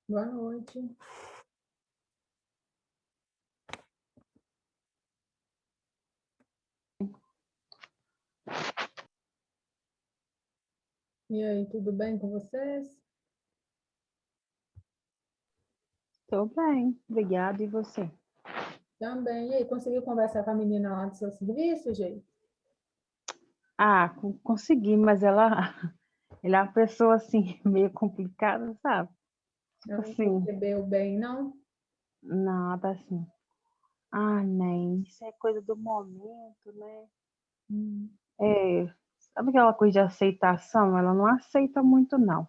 Boa noite. E aí, tudo bem com vocês? Estou bem, obrigada. E você? Também. E aí, conseguiu conversar com a menina lá do seu serviço, gente? Consegui, mas ela é uma pessoa assim, meio complicada, sabe? Tipo Não assim, recebeu bem, não? nada assim. Nem, isso é coisa do momento, né? Hum. É, sabe aquela coisa de aceitação? Ela não aceita muito, não.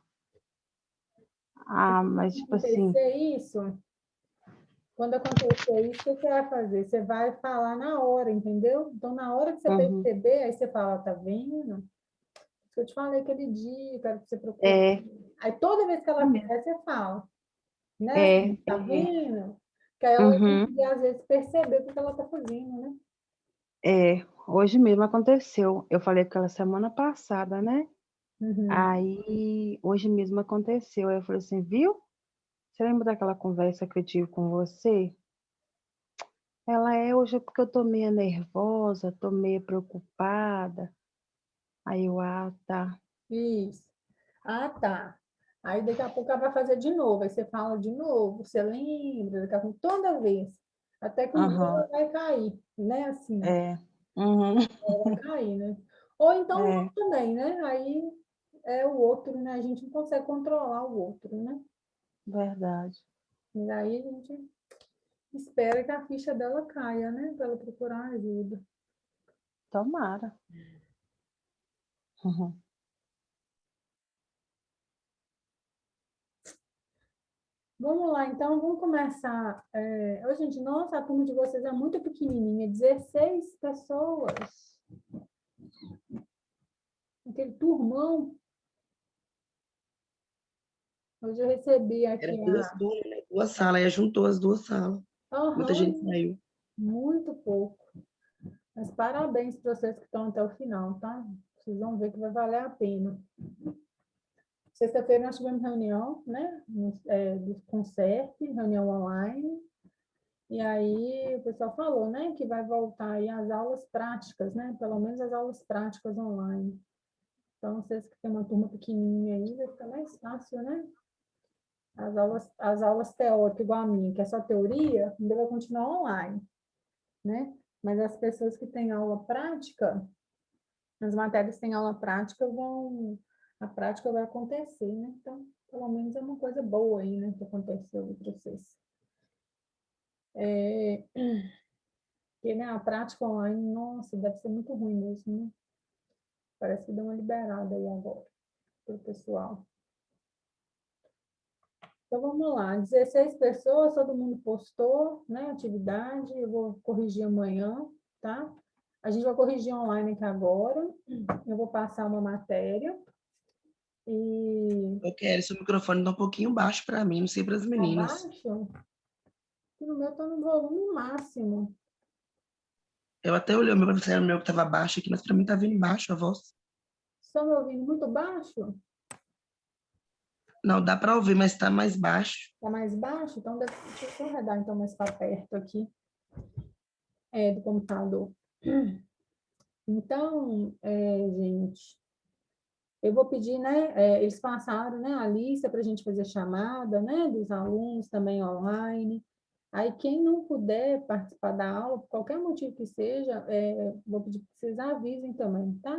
Mas Quando tipo assim, acontecer isso, quando acontecer isso, o que você vai fazer? Você vai falar na hora, entendeu? Então, na hora que você uhum, perceber, aí você fala, tá vendo? Eu te falei aquele dia, quero que você procure. é, Aí, toda vez que é ela mesmo. fizer, você fala, né? Assim, É, tá vendo? Que aí ela vai uhum, conseguir, às vezes, perceber o que ela tá fazendo, né? hoje mesmo aconteceu. Eu falei com ela semana passada, né? Uhum. Aí, hoje mesmo aconteceu. Aí eu falei assim, viu? Você lembra daquela conversa que eu tive com você? Hoje é porque eu tô meio nervosa, tô meio preocupada. Aí tá. Isso. Ah, tá. Aí daqui a pouco ela vai fazer de novo. Aí você fala de novo, você lembra, daqui a pouco, toda vez. Até que um dia ela Aham, vai cair, né? Assim, é. Uhum, ela vai cair, né? Ou então não é, também, né? Aí é o outro, né? A gente não consegue controlar o outro, né? verdade. E aí a gente espera que a ficha dela caia, né? Para ela procurar ajuda. Tomara. Uhum. Vamos lá, então, vamos começar. Ô, gente, nossa, a turma de vocês é muito pequenininha, 16 pessoas. Aquele turmão. Hoje eu recebi Era aqui duas a. turmas, né? Duas salas, aí juntou as duas salas. Muita gente Aham, saiu. muito pouco. Mas parabéns para vocês que estão até o final, tá? Vocês vão ver que vai valer a pena. Sexta-feira nós tivemos reunião, né? Do Concert, reunião online. E aí o pessoal falou, né, que vai voltar aí as aulas práticas, né? Pelo menos as aulas práticas online. Então, vocês que têm uma turma pequenininha aí, vai ficar mais fácil, né? As aulas teóricas, igual a minha, que é só teoria, ainda vai continuar online, né? Mas as pessoas que têm aula prática, as matérias que têm aula prática, a prática vai acontecer, né? Então, pelo menos é uma coisa boa aí, né, que aconteceu para vocês. Porque, né, a prática online, nossa, deve ser muito ruim mesmo, né? Parece que deu uma liberada aí agora para o pessoal. Então, vamos lá, 16 pessoas, todo mundo postou, né, atividade, eu vou corrigir amanhã, tá? A gente vai corrigir online aqui agora, eu vou passar uma matéria, e Eu quero, seu microfone tá um pouquinho baixo para mim, não sei para as meninas. abaixo, que no meu está no volume máximo. Eu até olhei o meu para ver o meu que estava baixo aqui, mas para mim tá vindo baixo a voz. Estão me ouvindo muito baixo? Não, dá para ouvir, mas está mais baixo. Está mais baixo? Então, deixa eu só arredar então, mais para perto aqui, do computador. Então, gente, eu vou pedir, né? Eles passaram, né, a lista para a gente fazer chamada, né, dos alunos também online. Aí, quem não puder participar da aula, por qualquer motivo que seja, vou pedir que vocês avisem também, tá?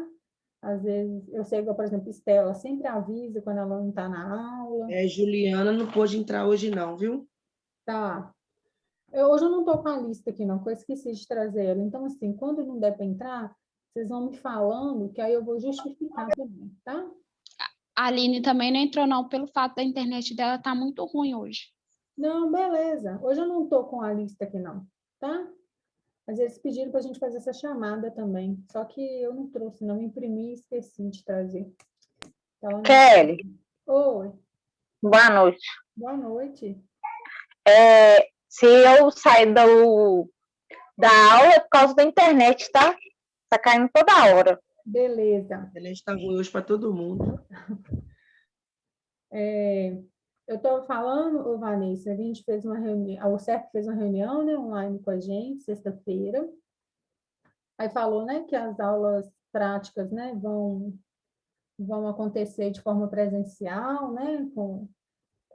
Às vezes, eu sei que, por exemplo, Estela sempre avisa quando ela não está na aula, Juliana não pôde entrar hoje não, viu? tá? Hoje eu não estou com a lista aqui, não, porque eu esqueci de trazer ela. Então, assim, quando não der para entrar, vocês vão me falando, que aí eu vou justificar também, tá? A Aline também não entrou, não, pelo fato da internet dela estar muito ruim hoje. Não, beleza. Hoje eu não estou com a lista aqui, não, tá? Mas eles pediram para a gente fazer essa chamada também. Só que eu não trouxe, não imprimi e esqueci de trazer. Ela não... Kelly, Oi, boa noite. boa noite. Se eu sair da aula é por causa da internet, tá? Tá caindo toda hora. Beleza. Ela está ruim hoje para todo mundo. Eu estou falando, ô Vanessa, a gente fez uma reunião, o CERP fez uma reunião, né, online com a gente, sexta-feira. Aí falou, né, que as aulas práticas, né, vão acontecer de forma presencial, né, com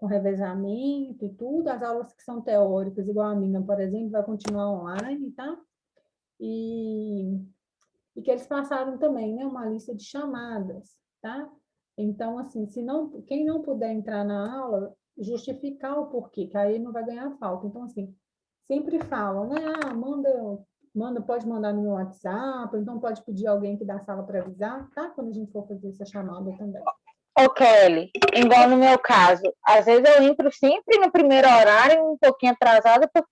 revezamento e tudo. As aulas que são teóricas, igual a minha, por exemplo, vai continuar online, tá? E que eles passaram também, né, uma lista de chamadas, tá? Então, assim, quem não puder entrar na aula, justificar o porquê, que aí não vai ganhar falta. Então, assim, sempre falam, né? Pode mandar no meu WhatsApp, então pode pedir alguém que da sala para avisar, tá? Quando a gente for fazer essa chamada também. Ô, Kelly, igual no meu caso, às vezes eu entro sempre no primeiro horário, um pouquinho atrasada, por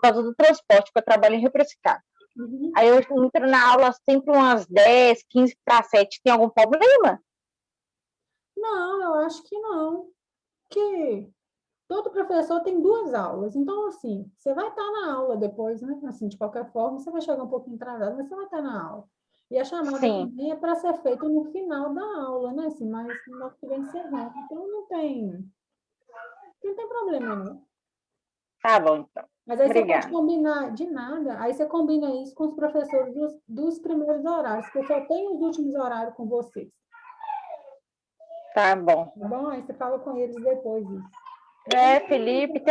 causa do transporte, porque eu trabalho em Rio Precipitado. Uhum. Aí eu entro na aula sempre umas 10, 15 para 7. Tem algum problema? Não, eu acho que não. Que todo professor tem 2 aulas. Então, assim, você vai estar na aula depois, né? Assim, de qualquer forma, você vai chegar um pouquinho atrasado, mas você vai estar na aula. E a chamada Sim. também é para ser feita no final da aula, né? Assim, mas não que vem encerrando. Então, não tem problema, não. Tá bom, então. Mas aí você pode Obrigada. combinar, de nada, aí você combina isso com os professores dos primeiros horários, porque eu só tenho os últimos horários com vocês, Tá bom. tá bom? Aí você fala com eles depois isso. Felipe,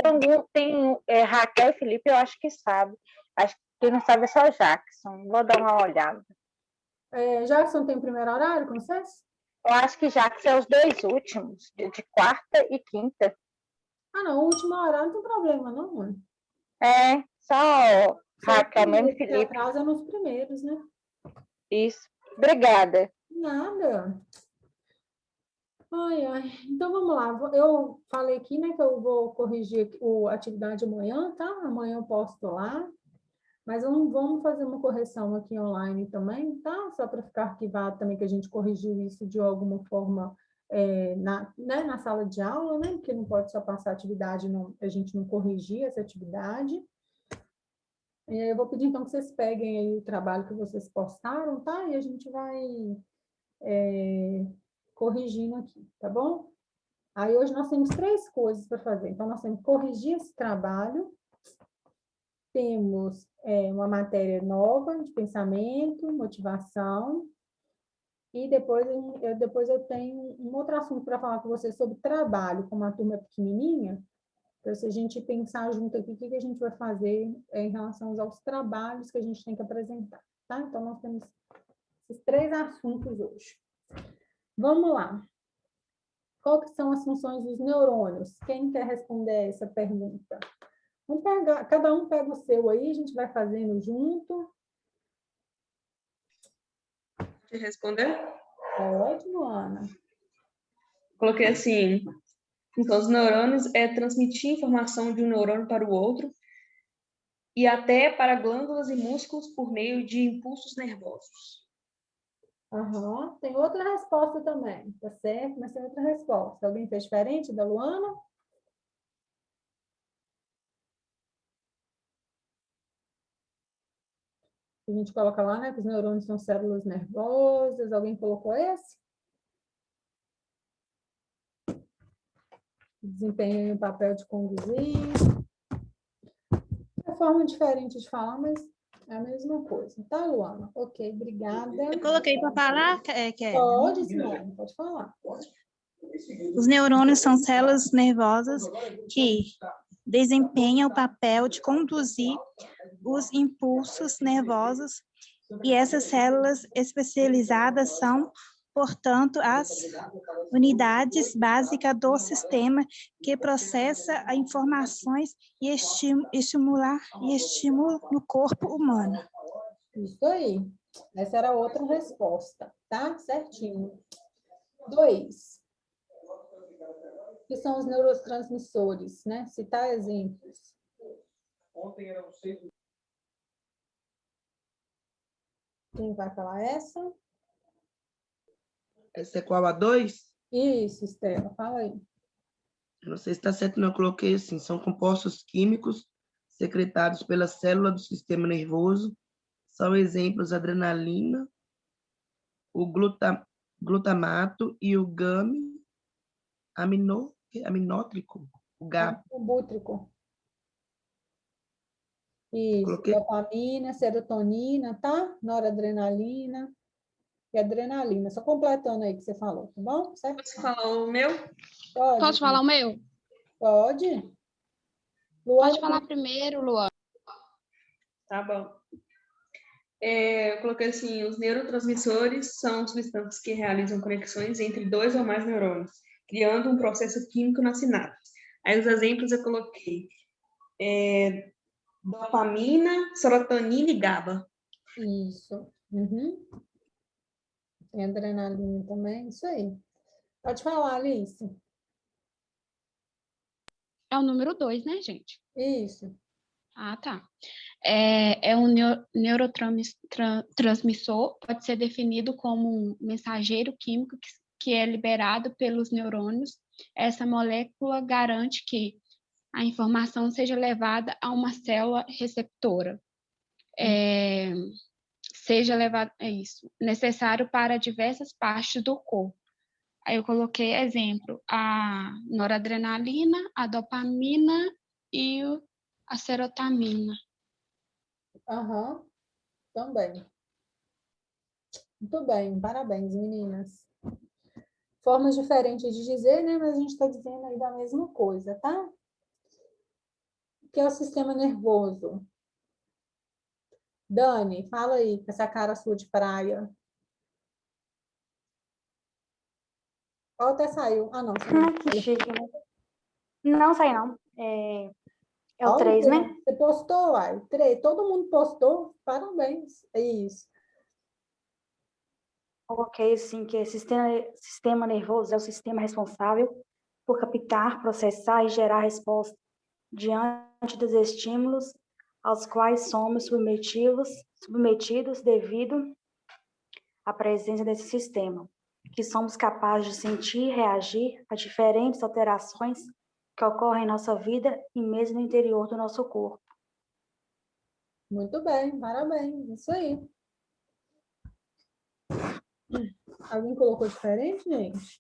Raquel e Felipe, eu acho que sabe. Acho que quem não sabe é só o Jackson. Vou dar uma olhada. Jackson tem primeiro horário com vocês? Eu acho que Jackson é os 2 últimos, de quarta e quinta. Ah, não, o último horário não tem problema, não, mãe. Só Só Raquel mesmo e que Felipe. atrasa nos primeiros, né? Isso. Obrigada. Nada. Ai, ai. Então, vamos lá. Eu falei aqui, né, que eu vou corrigir a atividade amanhã, tá? Amanhã eu posto lá. Mas vamos fazer uma correção aqui online também, tá? Só para ficar arquivado também que a gente corrigiu isso de alguma forma na sala de aula, né? Porque não pode só passar atividade, a gente não corrigir essa atividade. Eu vou pedir, então, que vocês peguem aí o trabalho que vocês postaram, tá? E a gente vai corrigindo aqui, tá bom? Aí, hoje, nós temos 3 coisas para fazer. Então, nós temos que corrigir esse trabalho, temos uma matéria nova de pensamento, motivação, e depois eu tenho um outro assunto para falar com vocês sobre trabalho, como a turma é pequenininha, para se a gente pensar junto aqui o que a gente vai fazer em relação aos trabalhos que a gente tem que apresentar, tá? Então, nós temos esses 3 assuntos hoje. Vamos lá. Qual que são as funções dos neurônios? Quem quer responder essa pergunta? Cada um pega o seu aí, a gente vai fazendo junto. Pode responder? Ótimo, Ana. Coloquei assim, então os neurônios é transmitir informação de um neurônio para o outro e até para glândulas e músculos por meio de impulsos nervosos. Aham. Tem outra resposta também, tá certo? Mas tem outra resposta. Alguém fez diferente da Luana? A gente coloca lá, né, que os neurônios são células nervosas. Alguém colocou esse? Desempenha o papel de conduzir. É forma diferente de falar, mas é a mesma coisa. Tá, Luana? Ok, obrigada. Eu coloquei para falar, Pode, Simone, pode falar. Os neurônios são células nervosas que desempenham o papel de conduzir os impulsos nervosos e essas células especializadas são, portanto, as unidades básicas do sistema que processa as informações e estimula no corpo humano. Isso aí. Essa era outra resposta, tá? Certinho. 2. Que são os neurotransmissores, né? Citar exemplos. Quem vai falar essa? Essa é qual a 2? Isso, Estela, fala aí. Não sei se está certo, não. Eu coloquei assim, são compostos químicos secretados pela célula do sistema nervoso. São exemplos a adrenalina, o glutamato e o gami-aminoquinona. aminótrico, o GABA. O bútrico. Isso, Coloquei. dopamina, serotonina, tá? Noradrenalina e adrenalina. Só completando aí que você falou, tá bom? Certo? Posso falar o meu? Pode. Posso falar o meu? Pode. Luana, Pode falar primeiro, Luan. Tá bom. Eu coloquei assim, os neurotransmissores são substâncias que realizam conexões entre dois ou mais neurônios, criando um processo químico na sinapse. Aí os exemplos eu coloquei dopamina, serotonina e GABA. Isso. Uhum. Tem adrenalina também, isso aí. Pode falar, Alice. É o número 2, né, gente? Isso. Ah, tá. É um neurotransmissor, pode ser definido como um mensageiro químico que é liberado pelos neurônios. Essa molécula garante que a informação seja levada a uma célula receptora. Seja levado, é isso, necessário para diversas partes do corpo. Aí eu coloquei exemplo, a noradrenalina, a dopamina e a serotonina. Aham. Também. Muito bem, parabéns, meninas. Formas diferentes de dizer, né? Mas a gente está dizendo aí da mesma coisa, tá? O que é o sistema nervoso? Dani, fala aí, com essa cara sua de praia. Ó, até saiu. Ah, não. Que chique, né? Não sai não. É o Olha, 3, né? você postou, uai. 3. Todo mundo postou. Parabéns. É isso. Coloquei assim que sistema nervoso é o sistema responsável por captar, processar e gerar resposta diante dos estímulos aos quais somos submetidos devido à presença desse sistema, que somos capazes de sentir e reagir a diferentes alterações que ocorrem em nossa vida e mesmo no interior do nosso corpo. Muito bem, parabéns. Isso aí. Alguém colocou diferente, gente?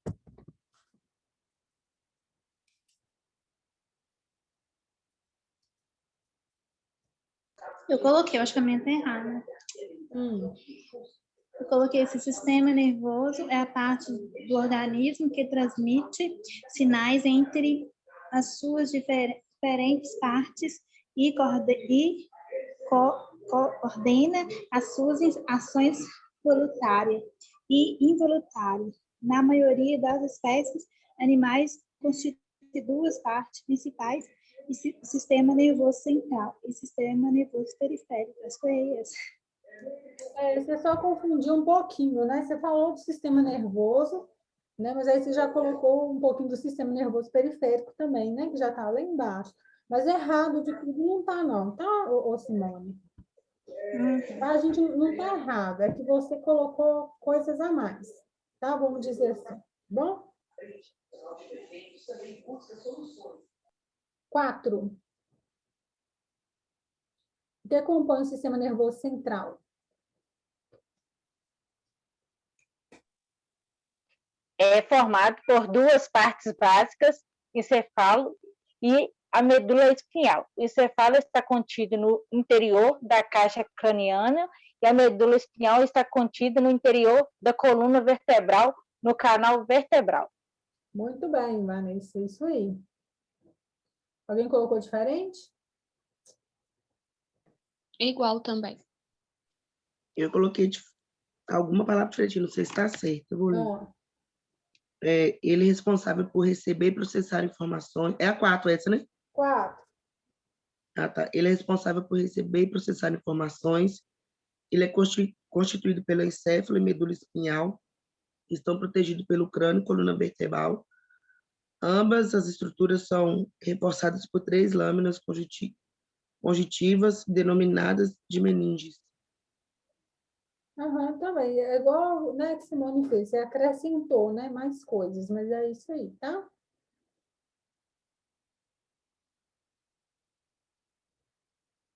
Eu coloquei, eu acho que a minha tá errada. Eu coloquei esse sistema nervoso, é a parte do organismo que transmite sinais entre as suas diferentes partes e coordena as suas ações voluntárias e involuntárias. Na maioria das espécies animais, constitui duas partes principais, o sistema nervoso central e o sistema nervoso periférico. Acho que é esse. Você só confundiu um pouquinho, né? Você falou do sistema nervoso, né? Mas aí você já colocou um pouquinho do sistema nervoso periférico também, né? Que já está lá embaixo. Mas errado de tudo não está, não, tá, ô Simone? A gente não está errado, é que você colocou coisas a mais, tá? Vamos dizer assim, bom? 4. O que compõe o sistema nervoso central? É formado por duas partes básicas, encefalo e a medula espinhal. O encefalo está contido no interior da caixa craniana e a medula espinhal está contida no interior da coluna vertebral, no canal vertebral. Muito bem, Vanessa, isso aí. Alguém colocou diferente? Igual também. Eu coloquei alguma palavra diferente, não sei se está certo. Eu vou ler. Ele é responsável por receber e processar informações. É a 4 essa, né? 4. Ah, tá. Ele é responsável por receber e processar informações. Ele é constituído pelo encéfalo e medula espinhal. Estão protegidos pelo crânio e coluna vertebral. Ambas as estruturas são reforçadas por 3 lâminas conjuntivas, denominadas de meninges. Também. É igual, né, que Simone fez. Você acrescentou, né, mais coisas, mas é isso aí, tá?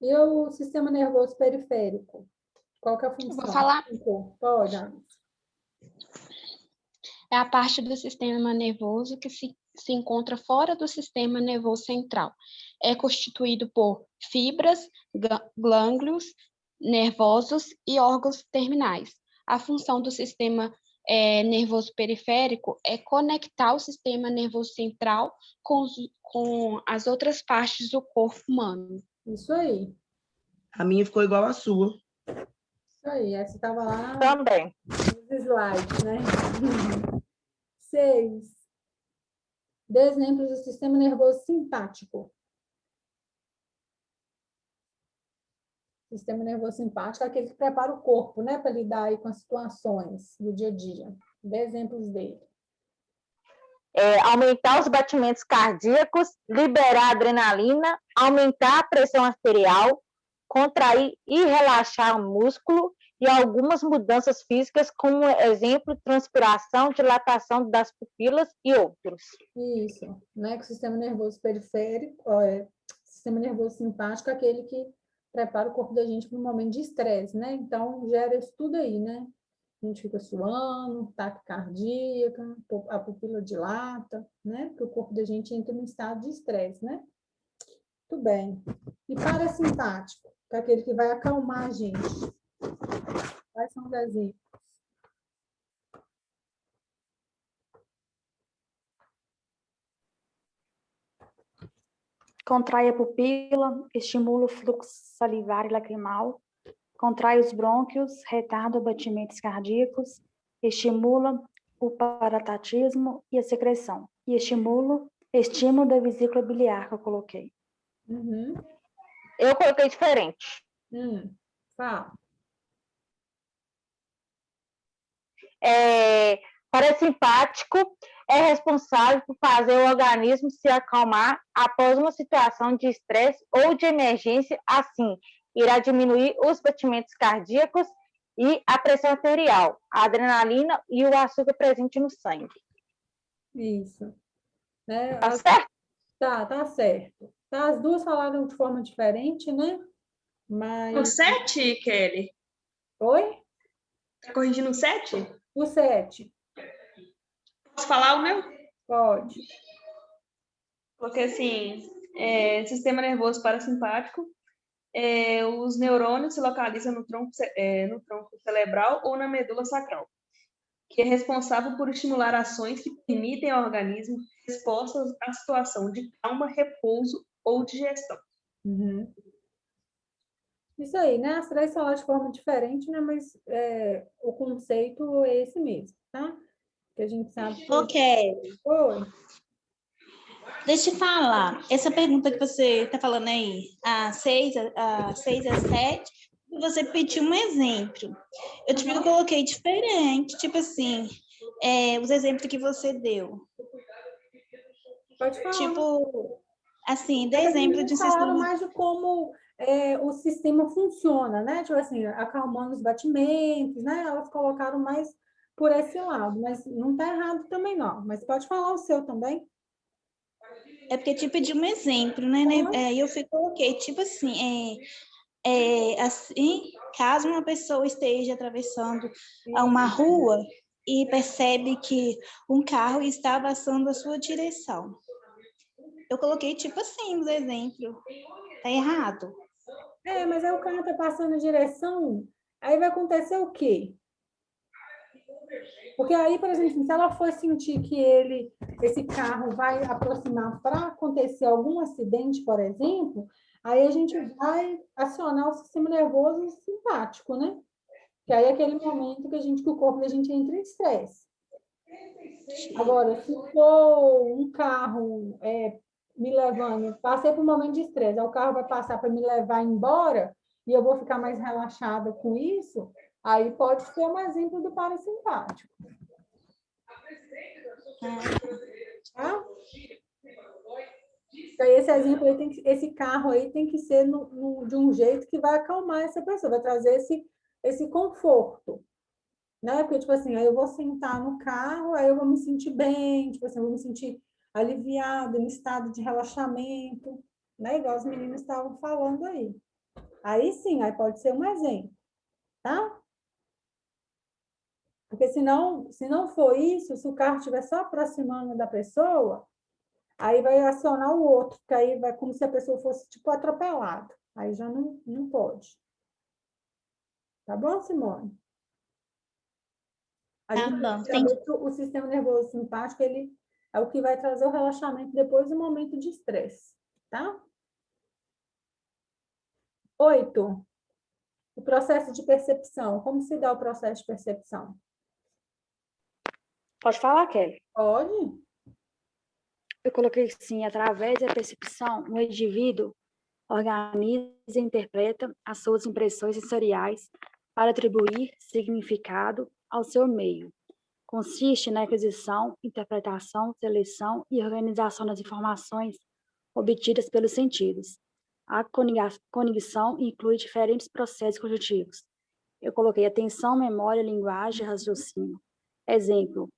E o sistema nervoso periférico? Qual que é a função? Vou falar. Pode, Alice. É a parte do sistema nervoso que se encontra fora do sistema nervoso central. É constituído por fibras, glândulos nervosos e órgãos terminais. A função do sistema nervoso periférico é conectar o sistema nervoso central com as outras partes do corpo humano. Isso aí. A minha ficou igual à sua. Isso aí. Essa estava lá Também. nos slides, né? 6. Dê exemplos do sistema nervoso simpático. Sistema nervoso simpático é aquele que prepara o corpo, né, para lidar aí com as situações do dia a dia. Dê exemplos dele. Aumentar os batimentos cardíacos, liberar adrenalina, aumentar a pressão arterial, contrair e relaxar o músculo e algumas mudanças físicas, como exemplo, transpiração, dilatação das pupilas e outros. Isso, né? Que o sistema nervoso periférico, sistema nervoso simpático é aquele que prepara o corpo da gente para um momento de estresse, né? Então, gera isso tudo aí, né? A gente fica suando, taquicardia, a pupila dilata, né? Porque o corpo da gente entra num estado de estresse, né? Tudo bem. E parasimpático, que é aquele que vai acalmar a gente. Quais são os exemplos? Contrai a pupila, estimula o fluxo salivar e lacrimal, contrai os brônquios, retarda batimentos cardíacos, estimula o paratatismo e a secreção, e estímulo da vesícula biliar que eu coloquei. Uhum. Eu coloquei diferente. Fala. Parasimpático é responsável por fazer o organismo se acalmar após uma situação de estresse ou de emergência, assim, irá diminuir os batimentos cardíacos e a pressão arterial, a adrenalina e o açúcar presente no sangue. Isso. Né? Tá certo? Tá certo. Tá, as duas falaram de forma diferente, né? Mas... O 7, Kelly? Oi? Tá corrigindo o 7? O 7. Posso falar o meu? Pode. Porque, assim, sistema nervoso parasimpático, os neurônios se localizam no tronco cerebral ou na medula sacral, que é responsável por estimular ações que permitem ao organismo respostas à situação de calma, repouso ou digestão. Uhum. Isso aí, né? As três falaram de forma diferente, né? Mas o conceito é esse mesmo, tá? Que a gente sabe que... Ok. Oi. Deixa eu falar. Essa pergunta que você está falando aí, a 6 a 7, você pediu um exemplo. Eu coloquei diferente, tipo assim, os exemplos que você deu. Pode falar. Tipo, assim, dê exemplo de falaram sistema... mais de como o sistema funciona, né? Tipo assim, acalmando os batimentos, né? Elas colocaram mais por esse lado, mas não está errado também, não. Mas pode falar o seu também. É porque te pedi um exemplo, né? Eu coloquei, tipo assim, assim, caso uma pessoa esteja atravessando uma rua e percebe que um carro está passando a sua direção. Eu coloquei, tipo assim, os exemplos. Tá errado. Mas aí o carro está passando a direção, aí vai acontecer o quê? Porque aí, por exemplo, se ela for sentir que esse carro vai aproximar para acontecer algum acidente, por exemplo, aí a gente vai acionar o sistema nervoso simpático, né? Que aí é aquele momento que o corpo da gente entra em estresse. Agora, se for um carro me levando, passei por um momento de estresse, aí o carro vai passar para me levar embora e eu vou ficar mais relaxada com isso, aí pode ser um exemplo do parasimpático. Tá? Então, esse exemplo aí esse carro aí tem que ser de um jeito que vai acalmar essa pessoa, vai trazer esse conforto, né? Porque, tipo assim, aí eu vou sentar no carro, aí eu vou me sentir bem, tipo assim, eu vou me sentir aliviada, em estado de relaxamento, né? Igual as meninas estavam falando aí. Aí sim, aí pode ser um exemplo, tá? Porque se não for isso, se o carro estiver só aproximando da pessoa, Aí vai acionar o outro, que aí vai como se a pessoa fosse, tipo, atropelada. Aí já não pode. Tá bom, Simone? A Tá gente bom, tem que saber que o sistema nervoso simpático, ele é o que vai trazer o relaxamento depois do momento de estresse, tá? 8. O processo de percepção. Como se dá o processo de percepção? Pode falar, Kelly. Pode? Eu coloquei assim, através da percepção, o indivíduo organiza e interpreta as suas impressões sensoriais para atribuir significado ao seu meio. Consiste na aquisição, interpretação, seleção e organização das informações obtidas pelos sentidos. A cognição inclui diferentes processos cognitivos. Eu coloquei atenção, memória, linguagem, raciocínio. Exemplo,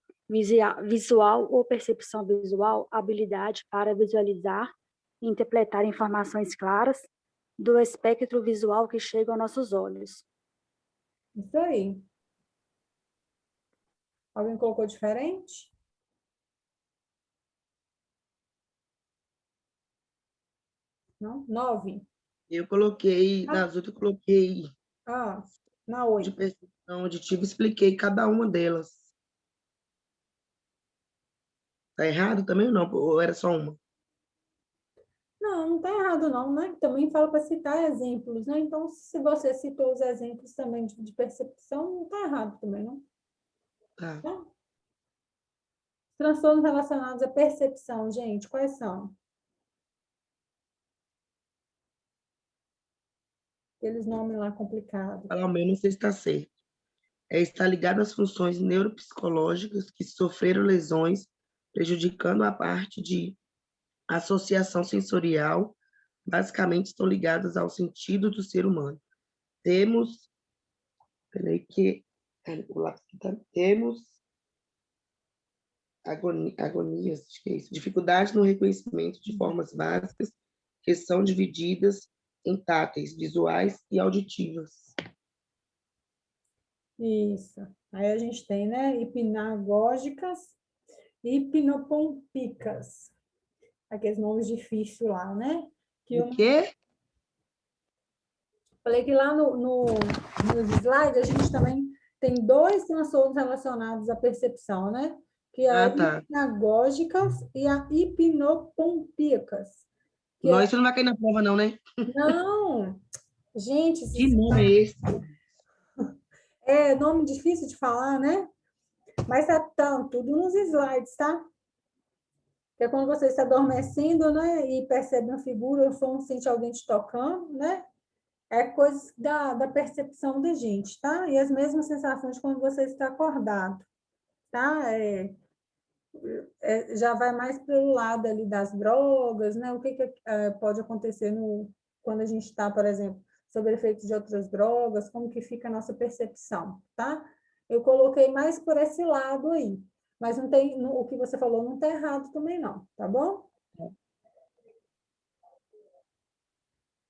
visual ou percepção visual, habilidade para visualizar e interpretar informações claras do espectro visual que chega aos nossos olhos. Isso aí. Alguém colocou diferente? Não? 9. Eu coloquei, nas outras eu coloquei Ah, na de 8. percepção auditiva, expliquei cada uma delas. Tá errado também ou não? Ou era só uma? Não está errado não, né? Também fala para citar exemplos, né? Então, se você citou os exemplos também de percepção, não está errado também, não? Tá. Tá? Transtornos relacionados à percepção, gente, quais são? Aqueles nomes lá complicados. Falar o meu, não sei se está certo. Está ligado às funções neuropsicológicas que sofreram lesões, prejudicando a parte de associação sensorial, basicamente estão ligadas ao sentido do ser humano. Temos, peraí que, temos agonias, acho que é isso, dificuldade no reconhecimento de formas básicas que são divididas em táteis, visuais e auditivas. Isso. Aí a gente tem, né? Hipnagógicas e hipnopompicas. Aqueles nomes difíceis lá, né? O quê? Falei que lá nos slides a gente também tem 2 transtornos relacionados à percepção, né? Que é a Tá. hipnagógicas e a hipnopompíacas. Nós, você não vai cair na prova, não, né? Não! Gente, Que nome é esse? é nome difícil de falar, né? Mas tá tudo nos slides, tá? Que é quando você está adormecendo, né? E percebe uma figura, ou som, sente alguém te tocando, né? É coisas da percepção da gente, tá? E as mesmas sensações quando você está acordado, tá? Já vai mais pelo lado ali das drogas, né? O que pode acontecer quando a gente está, por exemplo, sob efeito de outras drogas, como que fica a nossa percepção, tá? Eu coloquei mais por esse lado aí, mas não tem, o que você falou não está errado também não, tá bom?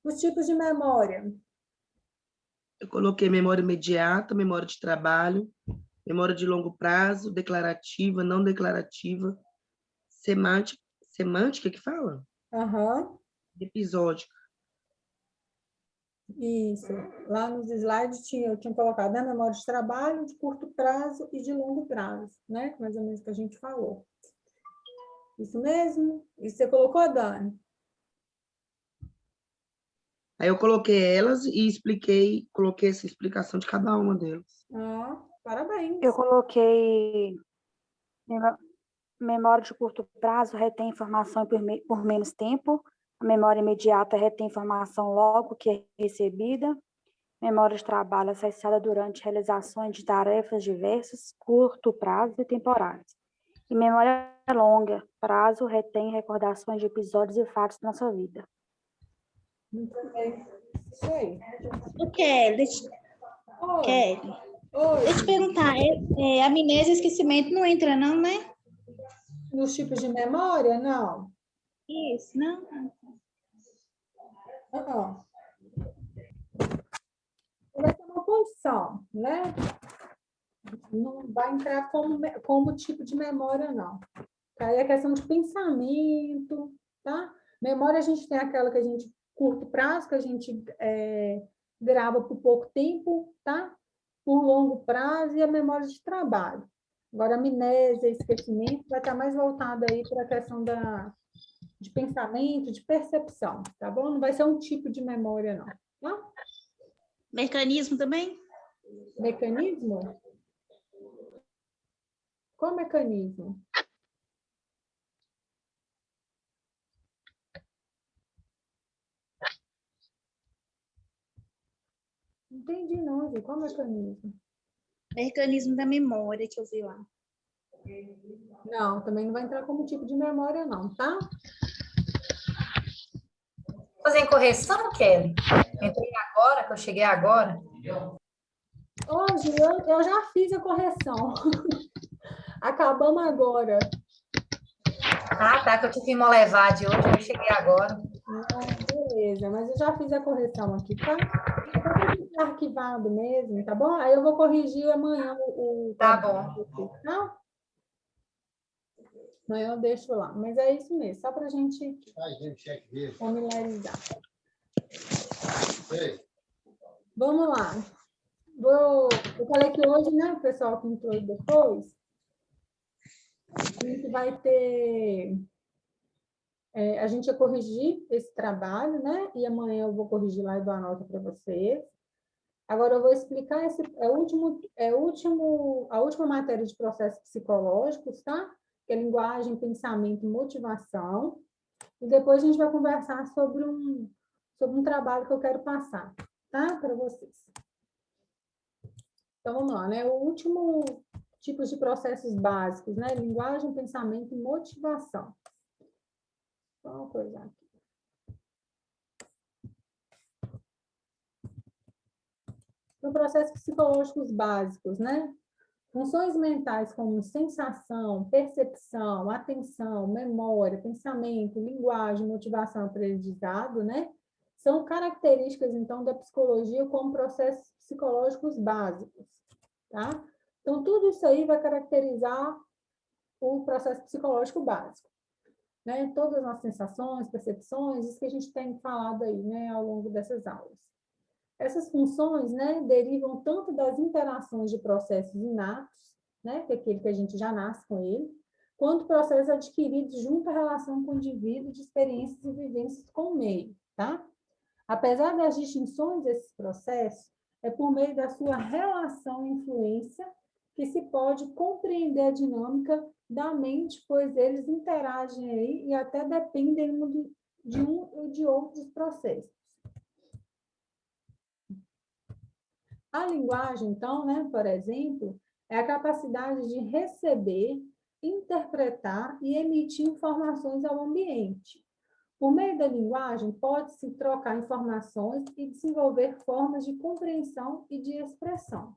Os tipos de memória. Eu coloquei memória imediata, memória de trabalho, memória de longo prazo, declarativa, não declarativa, semântica que fala? Aham. Episódica. Isso. Lá nos slides eu tinha colocado, né? Memória de trabalho, de curto prazo e de longo prazo, né? Mais ou menos que a gente falou. Isso mesmo? E você colocou, Dani? Aí eu coloquei elas e coloquei essa explicação de cada uma delas. Ah, parabéns. Eu coloquei memória de curto prazo retém informação por menos tempo, a memória imediata retém informação logo que é recebida, memória de trabalho acessada durante realizações de tarefas diversas, curto prazo e temporárias. E memória longa prazo retém recordações de episódios e fatos da nossa vida. Muito bem. Isso aí. Kelly, Oi. Kelly, Oi. deixa eu te perguntar, amnésia e esquecimento não entra não, né? Nos tipos de memória, não. Isso, não? Não. Vai ser uma condição, né? Não vai entrar como tipo de memória, não. Aí a questão de pensamento, tá? Memória a gente tem aquela que a gente curto prazo, que a gente grava por pouco tempo, tá? Por longo prazo e a memória de trabalho. Agora, amnésia, esquecimento, vai estar mais voltada aí para a questão de pensamento, de percepção, tá bom? Não vai ser um tipo de memória, não. Tá? Mecanismo também? Mecanismo? Qual mecanismo? Não entendi, não, Ju. Qual mecanismo? Mecanismo da memória que eu vi lá. Não, também não vai entrar como tipo de memória, não, tá? Fazer correção, Kelly? Entrei agora, que eu cheguei agora. Hoje eu já fiz a correção. Acabamos agora. Ah, tá, que eu tive uma levade hoje, eu cheguei agora. Beleza, mas eu já fiz a correção aqui, tá? Está arquivado mesmo, tá bom? Aí eu vou corrigir amanhã o Tá bom. Tá? Amanhã eu deixo lá. Mas é isso mesmo, só para a gente familiarizar. Vamos lá. Eu falei que hoje, né, o pessoal que entrou depois, a gente vai ter... a gente ia corrigir esse trabalho, né? E amanhã eu vou corrigir lá e dou a nota para vocês. Agora eu vou explicar a última matéria de processos psicológicos, tá? Que é linguagem, pensamento e motivação. E depois a gente vai conversar sobre um trabalho que eu quero passar, tá? Para vocês. Então, vamos lá, né? O último tipo de processos básicos, né? Linguagem, pensamento e motivação. Só uma coisa aqui. No processos psicológicos básicos, né? Funções mentais como sensação, percepção, atenção, memória, pensamento, linguagem, motivação, aprendizado, né? São características, então, da psicologia como processos psicológicos básicos, tá? Então, tudo isso aí vai caracterizar o processo psicológico básico, né? Todas as nossas sensações, percepções, isso que a gente tem falado aí, né, ao longo dessas aulas. Essas funções, né, derivam tanto das interações de processos inatos, né, que é aquele que a gente já nasce com ele, quanto processos adquiridos junto à relação com o indivíduo de experiências e vivências com o meio, tá? Apesar das distinções desses processos, é por meio da sua relação e influência que se pode compreender a dinâmica da mente, pois eles interagem aí e até dependem de um ou de outros processos. A linguagem, então, né, por exemplo, é a capacidade de receber, interpretar e emitir informações ao ambiente. Por meio da linguagem, pode-se trocar informações e desenvolver formas de compreensão e de expressão.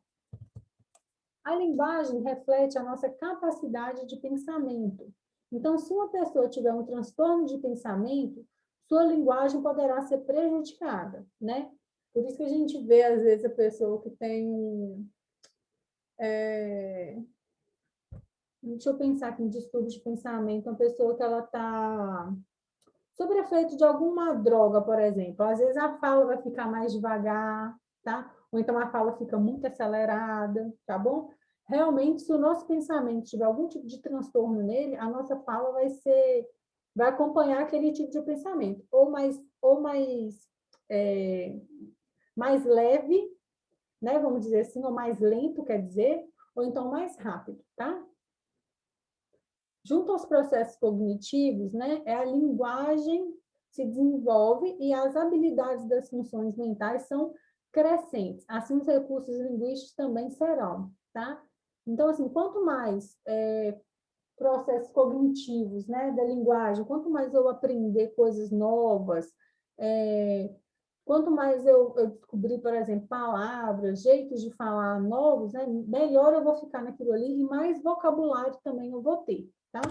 A linguagem reflete a nossa capacidade de pensamento. Então, se uma pessoa tiver um transtorno de pensamento, sua linguagem poderá ser prejudicada, né? Por isso que a gente vê, às vezes, a pessoa que tem deixa eu pensar aqui em distúrbio de pensamento, uma pessoa que ela está sob efeito de alguma droga, por exemplo. Às vezes a fala vai ficar mais devagar, tá? Ou então a fala fica muito acelerada, tá bom? Realmente, se o nosso pensamento tiver algum tipo de transtorno nele, a nossa fala vai acompanhar aquele tipo de pensamento. Ou mais leve, né? Vamos dizer assim, ou mais lento, quer dizer, ou então mais rápido, tá? Junto aos processos cognitivos, né, a linguagem se desenvolve e as habilidades das funções mentais são crescentes. Assim, os recursos linguísticos também serão, tá? Então, assim, quanto mais processos cognitivos, né, da linguagem, quanto mais eu aprender coisas novas, quanto mais eu descobrir, por exemplo, palavras, jeitos de falar novos, né, melhor eu vou ficar naquilo ali e mais vocabulário também eu vou ter, tá?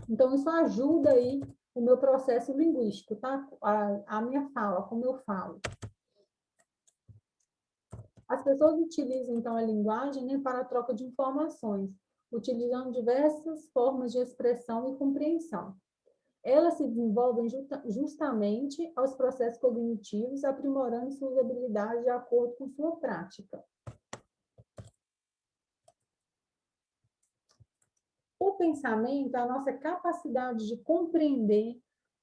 Então, isso ajuda aí o meu processo linguístico, tá? A minha fala, como eu falo. As pessoas utilizam, então, a linguagem, né, para a troca de informações. utilizando diversas formas de expressão e compreensão. Elas se desenvolvem justamente aos processos cognitivos, aprimorando suas habilidades de acordo com sua prática. O pensamento é a nossa capacidade de compreender,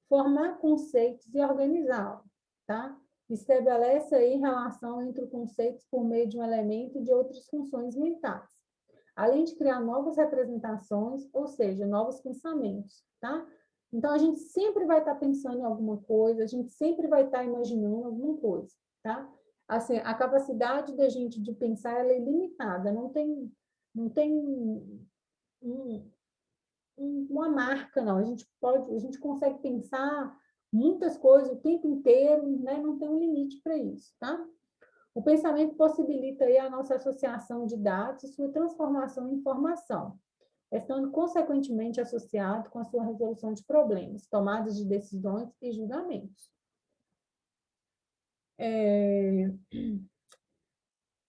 formar conceitos e organizá-los, tá? Estabelece aí relação entre os conceitos por meio de um elemento e de outras funções mentais, além de criar novas representações, ou seja, novos pensamentos, tá? Então, a gente sempre vai estar pensando em alguma coisa, a gente sempre vai estar imaginando alguma coisa, tá? Assim, a capacidade da gente de pensar, ela é ilimitada, não tem uma marca, não. A gente consegue pensar muitas coisas o tempo inteiro, né? Não tem um limite para isso, tá? O pensamento possibilita aí a nossa associação de dados e sua transformação em informação, estando consequentemente associado com a sua resolução de problemas, tomadas de decisões e julgamentos.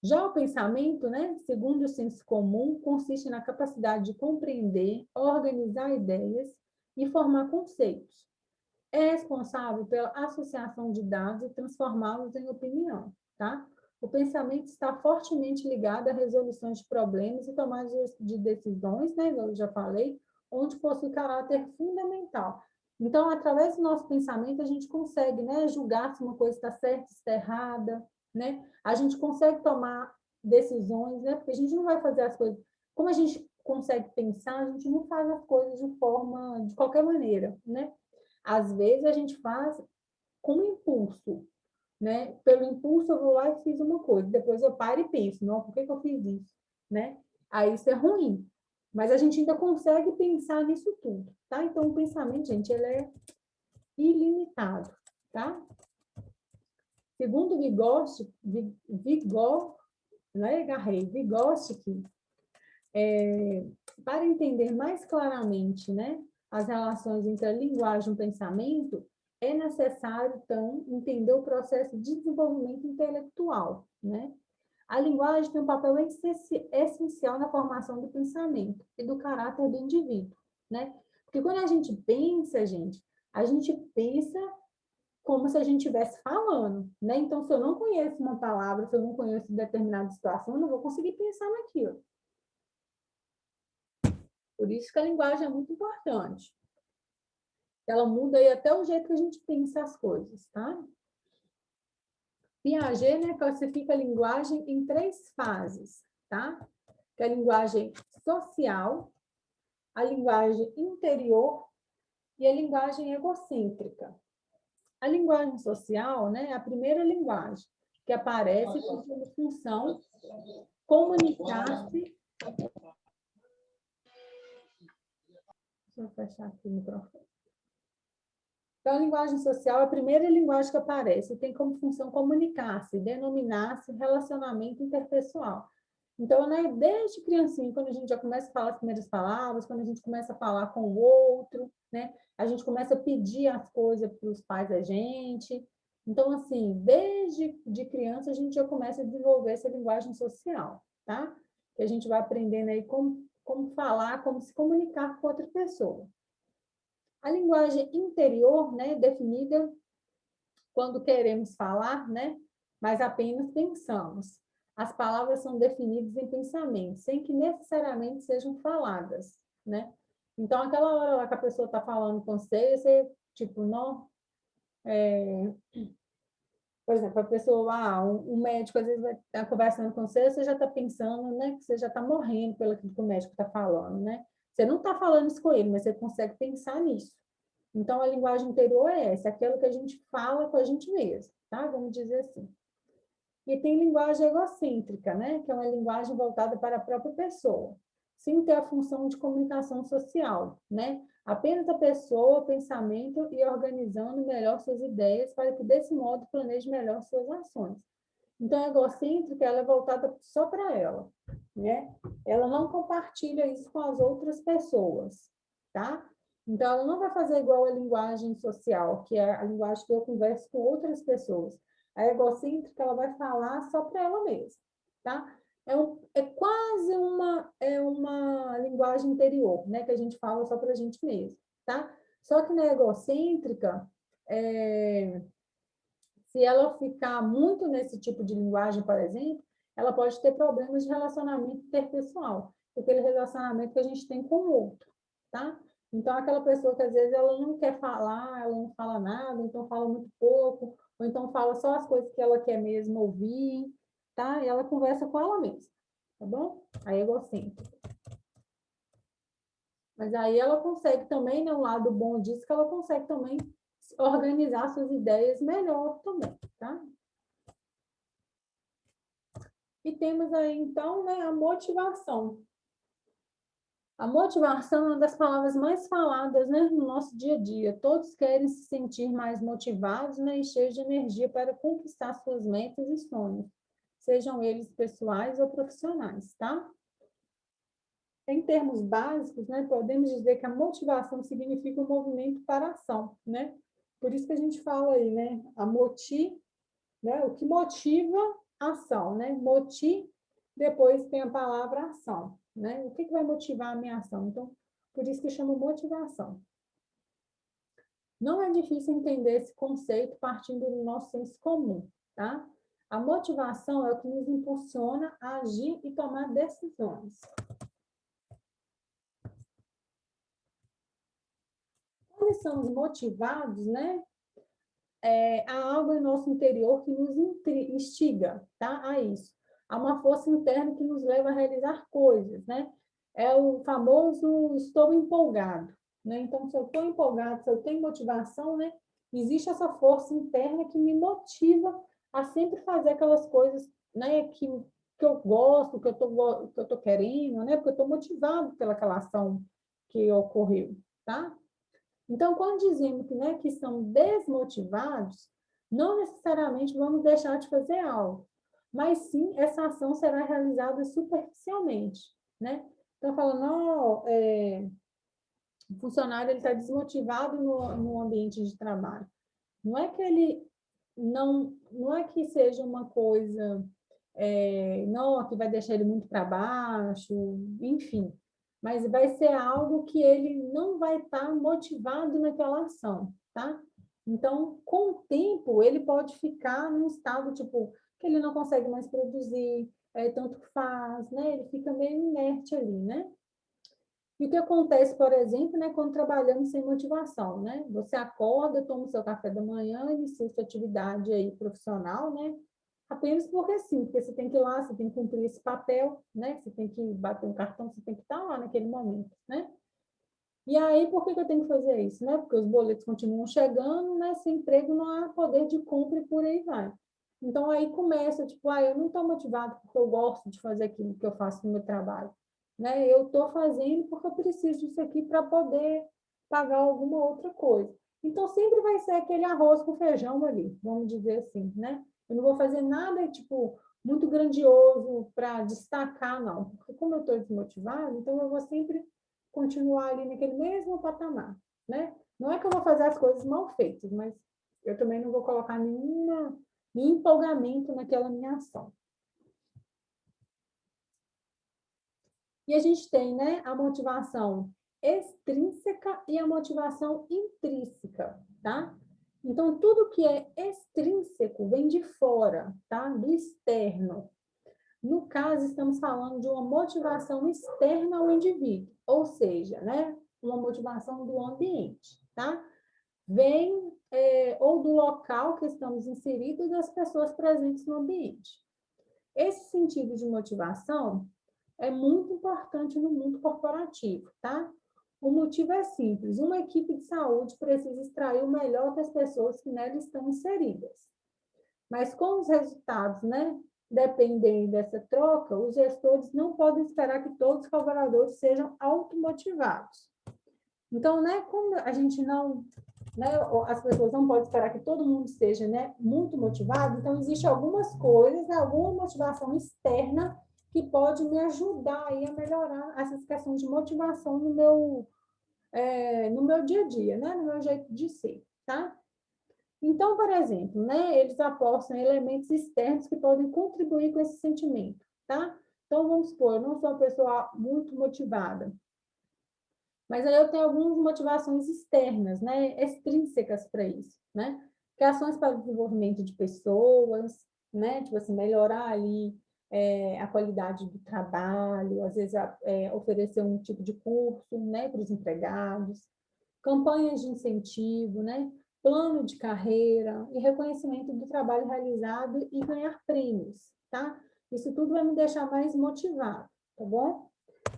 Já o pensamento, né, segundo o senso comum, consiste na capacidade de compreender, organizar ideias e formar conceitos. É responsável pela associação de dados e transformá-los em opinião, tá? O pensamento está fortemente ligado à resolução de problemas e tomada de decisões, né, eu já falei, onde possui caráter fundamental. Então, através do nosso pensamento, a gente consegue, né, julgar se uma coisa está certa, se está errada, né? A gente consegue tomar decisões, né? Porque a gente não vai fazer as coisas... Como a gente consegue pensar, a gente não faz as coisas de qualquer maneira, né? Às vezes, a gente faz com impulso, né? Pelo impulso, eu vou lá e fiz uma coisa. Depois eu paro e penso, não, por que eu fiz isso? Né? Aí isso é ruim. Mas a gente ainda consegue pensar nisso tudo, tá? Então, o pensamento, gente, ele é ilimitado, tá? Segundo Vygotsky, para entender mais claramente, né, as relações entre a linguagem e o pensamento, é necessário, então, entender o processo de desenvolvimento intelectual, né? A linguagem tem um papel essencial na formação do pensamento e do caráter do indivíduo, né? Porque quando a gente pensa, a gente pensa como se a gente estivesse falando, né? Então, se eu não conheço uma palavra, se eu não conheço determinada situação, eu não vou conseguir pensar naquilo. Por isso que a linguagem é muito importante. Ela muda aí até o jeito que a gente pensa as coisas, tá? Piaget, né, classifica a linguagem em 3 fases, tá? Que é a linguagem social, a linguagem interior e a linguagem egocêntrica. A linguagem social, né, é a primeira linguagem que aparece como função comunicar-se. Deixa eu fechar aqui o microfone. Então, a linguagem social é a primeira linguagem que aparece e tem como função comunicar-se, denominar-se relacionamento interpessoal. Então, né, desde criancinha, quando a gente já começa a falar as primeiras palavras, quando a gente começa a falar com o outro, né, a gente começa a pedir as coisas para os pais da gente. Então, assim, desde de criança, a gente já começa a desenvolver essa linguagem social, tá? Que a gente vai aprendendo aí como falar, como se comunicar com outra pessoa. A linguagem interior, né, definida quando queremos falar, né, mas apenas pensamos. As palavras são definidas em pensamento, sem que necessariamente sejam faladas, né? Então, aquela hora lá que a pessoa está falando com você, tipo, não... por exemplo, a pessoa, um médico às vezes vai estar conversando com você, você já está pensando, né, que você já está morrendo pelo que o médico está falando, né? Você não está falando isso com ele, mas você consegue pensar nisso. Então, a linguagem interior é essa, aquela que a gente fala com a gente mesmo, tá? Vamos dizer assim. E tem linguagem egocêntrica, né? Que é uma linguagem voltada para a própria pessoa, sem ter a função de comunicação social, né? Apenas a pessoa, pensamento e organizando melhor suas ideias para que, desse modo, planeje melhor suas ações. Então, a egocêntrica, ela é voltada só para ela, né? Ela não compartilha isso com as outras pessoas, tá? Então, ela não vai fazer igual a linguagem social, que é a linguagem que eu converso com outras pessoas. A egocêntrica, ela vai falar só para ela mesma, tá? é quase uma linguagem interior, né? Que a gente fala só para a gente mesmo, tá? Só que na egocêntrica, se ela ficar muito nesse tipo de linguagem, por exemplo, ela pode ter problemas de relacionamento interpessoal, aquele relacionamento que a gente tem com o outro, tá? Então, aquela pessoa que às vezes ela não quer falar, ela não fala nada, então fala muito pouco, ou então fala só as coisas que ela quer mesmo ouvir, tá? E ela conversa com ela mesma, tá bom? A egocêntrica. Mas aí ela consegue também, né, um lado bom disso, que ela consegue também organizar suas ideias melhor também, tá? E temos aí, então, né, a motivação. A motivação é uma das palavras mais faladas, né, no nosso dia a dia. Todos querem se sentir mais motivados, né, e cheios de energia para conquistar suas metas e sonhos, sejam eles pessoais ou profissionais, tá? Em termos básicos, né, podemos dizer que a motivação significa um movimento para a ação, né? Por isso que a gente fala aí, né, né, o que motiva a ação, né? Depois tem a palavra ação, né? O que vai motivar a minha ação? Então, por isso que chama motivação. Não é difícil entender esse conceito partindo do nosso senso comum, tá? A motivação é o que nos impulsiona a agir e tomar decisões. Quando estamos motivados, né? Há algo em nosso interior que nos instiga, tá? A isso. Há uma força interna que nos leva a realizar coisas, né? É o famoso estou empolgado, né? Então, se eu estou empolgado, se eu tenho motivação, né? Existe essa força interna que me motiva a sempre fazer aquelas coisas, né? Que eu gosto, que eu tô querendo, né? Porque eu estou motivado pelaquela ação que ocorreu, tá? Então, quando dizemos que, né, que estão desmotivados, não necessariamente vamos deixar de fazer algo, mas sim essa ação será realizada superficialmente, né? Então, falando, não, o funcionário está desmotivado no ambiente de trabalho. Não é que ele não é que seja uma coisa não, que vai deixar ele muito para baixo, enfim, mas vai ser algo que ele não vai estar motivado naquela ação, tá? Então, com o tempo, ele pode ficar num estado, tipo, que ele não consegue mais produzir, tanto que faz, né? Ele fica meio inerte ali, né? E o que acontece, por exemplo, né, quando trabalhamos sem motivação, né? Você acorda, toma o seu café da manhã, inicia sua atividade aí profissional, né? Apenas porque sim, porque você tem que ir lá, você tem que cumprir esse papel, né? Você tem que bater um cartão, você tem que estar lá naquele momento, né? E aí, por que eu tenho que fazer isso, né? Porque os boletos continuam chegando, né? Sem emprego não há poder de compra e por aí vai. Então, aí começa, tipo, eu não estou motivado porque eu gosto de fazer aquilo que eu faço no meu trabalho, né? Eu estou fazendo porque eu preciso disso aqui para poder pagar alguma outra coisa. Então, sempre vai ser aquele arroz com feijão ali, vamos dizer assim, né? Eu não vou fazer nada, tipo, muito grandioso para destacar, não. Porque como eu estou desmotivada, então eu vou sempre continuar ali naquele mesmo patamar, né? Não é que eu vou fazer as coisas mal feitas, mas eu também não vou colocar nenhum empolgamento naquela minha ação. E a gente tem, né, a motivação extrínseca e a motivação intrínseca, tá? Então, tudo que é extrínseco vem de fora, tá? Do externo. No caso, estamos falando de uma motivação externa ao indivíduo, ou seja, né, uma motivação do ambiente, tá? Vem ou do local que estamos inseridos das pessoas presentes no ambiente. Esse sentido de motivação é muito importante no mundo corporativo, tá? O motivo é simples, uma equipe de saúde precisa extrair o melhor das pessoas que nela estão inseridas. Mas como os resultados, né, dependem dessa troca, os gestores não podem esperar que todos os colaboradores sejam automotivados. Então, né, como a gente não, né, as pessoas não podem esperar que todo mundo seja, né, muito motivado, então existem algumas coisas, né, alguma motivação externa que pode me ajudar aí a melhorar essas questões de motivação no meu dia a dia, né, no meu jeito de ser, tá? Então, por exemplo, né, eles apostam em elementos externos que podem contribuir com esse sentimento, tá? Então, vamos supor, eu não sou uma pessoa muito motivada, mas aí eu tenho algumas motivações externas, né, extrínsecas para isso, né? Que ações para o desenvolvimento de pessoas, né? Tipo assim, melhorar ali a qualidade do trabalho, às vezes oferecer um tipo de curso, né, para os empregados, campanhas de incentivo, né? Plano de carreira e reconhecimento do trabalho realizado e ganhar prêmios, tá? Isso tudo vai me deixar mais motivado, tá bom?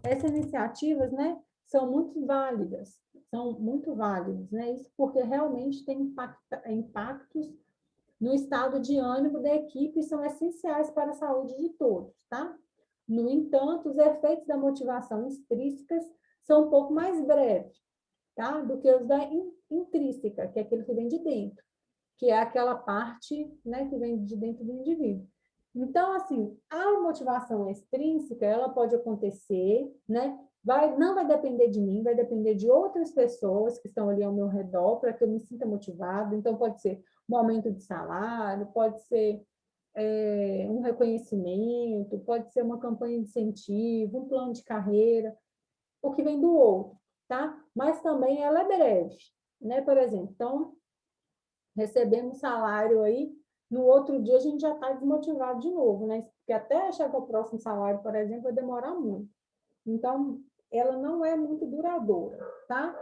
Essas iniciativas, né, são muito válidas, né? Isso porque realmente tem impactos no estado de ânimo da equipe e são essenciais para a saúde de todos, tá? No entanto, os efeitos da motivação extrínsecas são um pouco mais breves, tá? Do que os da intrínseca, que é aquele que vem de dentro, que é aquela parte, né, que vem de dentro do indivíduo. Então, assim, a motivação extrínseca, ela pode acontecer, né? Não vai depender de mim, vai depender de outras pessoas que estão ali ao meu redor para que eu me sinta motivado. Então, pode ser um aumento de salário, pode ser um reconhecimento, pode ser uma campanha de incentivo, um plano de carreira, o que vem do outro, tá? Mas também ela é breve, né? Por exemplo, então, recebemos salário aí, no outro dia a gente já está desmotivado de novo, né? Porque até chegar ao próximo salário, por exemplo, vai demorar muito. Então, ela não é muito duradoura, tá?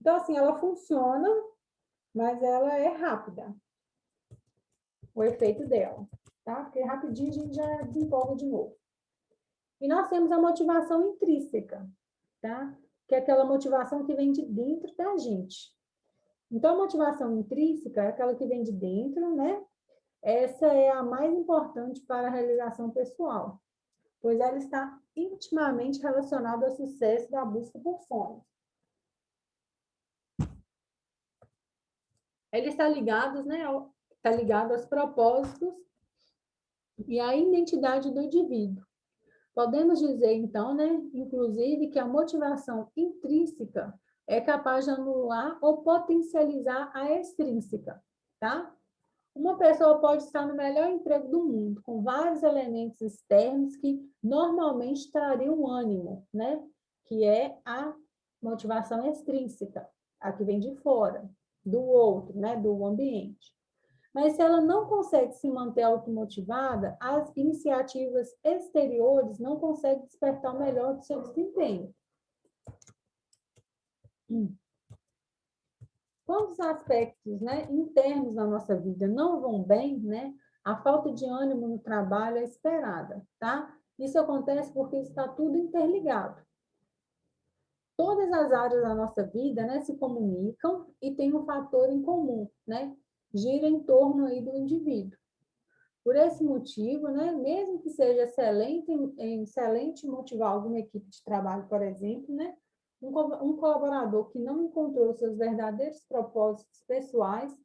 Então, assim, ela funciona, mas ela é rápida, o efeito dela, tá? Porque rapidinho a gente já desempolga de novo. E nós temos a motivação intrínseca, tá? Que é aquela motivação que vem de dentro da gente. Então, a motivação intrínseca é aquela que vem de dentro, né? Essa é a mais importante para a realização pessoal, pois ela está intimamente relacionada ao sucesso da busca por sonhos. Ele está ligado, né, está ligado aos propósitos e à identidade do indivíduo. Podemos dizer, então, né, inclusive, que a motivação intrínseca é capaz de anular ou potencializar a extrínseca, tá? Uma pessoa pode estar no melhor emprego do mundo, com vários elementos externos que normalmente trariam ânimo, né? Que é a motivação extrínseca, a que vem de fora, do outro, né? Do ambiente. Mas se ela não consegue se manter automotivada, as iniciativas exteriores não conseguem despertar o melhor do seu desempenho. Quando os aspectos, né, internos da nossa vida não vão bem, né, a falta de ânimo no trabalho é esperada, tá? Isso acontece porque está tudo interligado. Todas as áreas da nossa vida, né, se comunicam e têm um fator em comum, né? Gira em torno aí do indivíduo. Por esse motivo, né, mesmo que seja excelente motivar alguma equipe de trabalho, por exemplo, né, um colaborador que não encontrou seus verdadeiros propósitos pessoais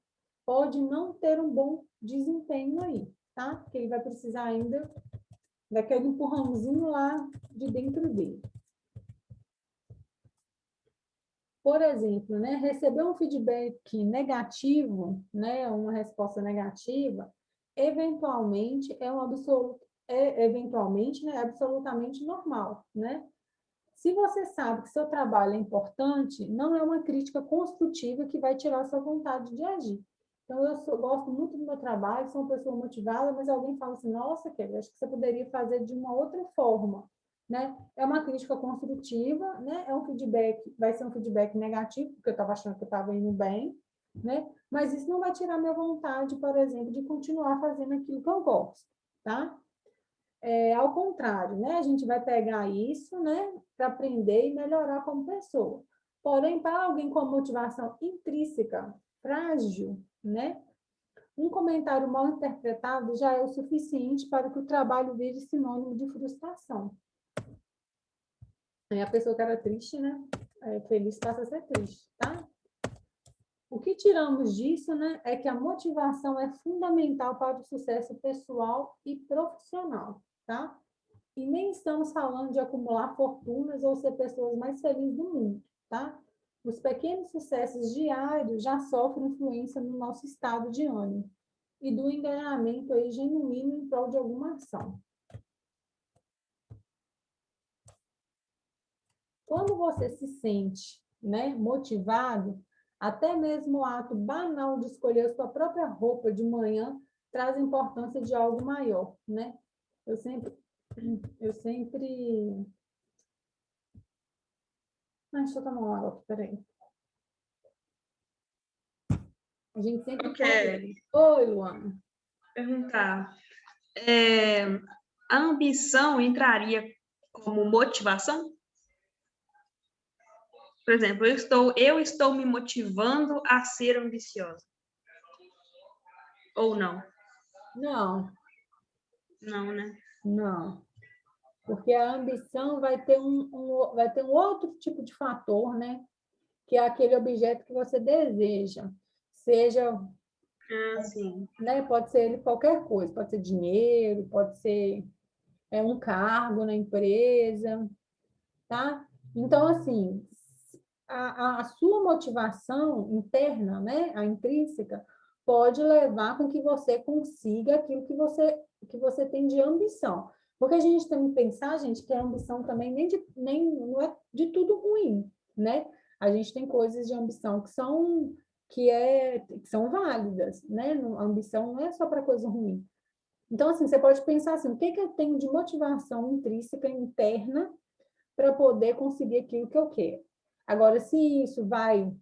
pode não ter um bom desempenho aí, tá? Porque ele vai precisar ainda daquele empurrãozinho lá de dentro dele. Por exemplo, né, receber um feedback negativo, né, uma resposta negativa, eventualmente é eventualmente, né, absolutamente normal, né? Se você sabe que seu trabalho é importante, não é uma crítica construtiva que vai tirar sua vontade de agir. Então, eu gosto muito do meu trabalho, sou uma pessoa motivada, mas alguém fala assim, nossa, Kelly, acho que você poderia fazer de uma outra forma, né? É uma crítica construtiva, né? É um feedback, vai ser um feedback negativo, porque eu estava achando que eu estava indo bem, né? Mas isso não vai tirar minha vontade, por exemplo, de continuar fazendo aquilo que eu gosto, tá? Ao contrário, né? A gente vai pegar isso, né, para aprender e melhorar como pessoa. Porém, para alguém com motivação intrínseca frágil, né, um comentário mal interpretado já é o suficiente para que o trabalho vire sinônimo de frustração. Aí a pessoa que era triste, né, feliz passa a ser triste, tá? O que tiramos disso, né, é que a motivação é fundamental para o sucesso pessoal e profissional, tá? E nem estamos falando de acumular fortunas ou ser pessoas mais felizes do mundo, tá? Os pequenos sucessos diários já sofrem influência no nosso estado de ânimo e do engajamento aí genuíno em prol de alguma ação. quando você se sente, né, motivado, até mesmo o ato banal de escolher a sua própria roupa de manhã traz importância de algo maior, né? Eu sempre... deixa eu tomar uma água aqui, peraí. A gente sempre... Oi, Luana. Perguntar. A ambição entraria como motivação? Por exemplo, eu estou me motivando a ser ambiciosa. Ou não? Não. Não, né? Não. Porque a ambição vai ter vai ter um outro tipo de fator, né? Que é aquele objeto que você deseja. Seja... sim. Né? Pode ser ele qualquer coisa. Pode ser dinheiro, pode ser um cargo na empresa, tá? Então, assim, a sua motivação interna, né, a intrínseca, pode levar com que você consiga aquilo que você tem de ambição. Porque a gente tem que pensar, gente, que a ambição também não é de tudo ruim, né? A gente tem coisas de ambição que são válidas, né? A ambição não é só para coisa ruim. Então, assim, você pode pensar assim, o que eu tenho de motivação intrínseca, interna, para poder conseguir aquilo que eu quero. Agora, se isso vai...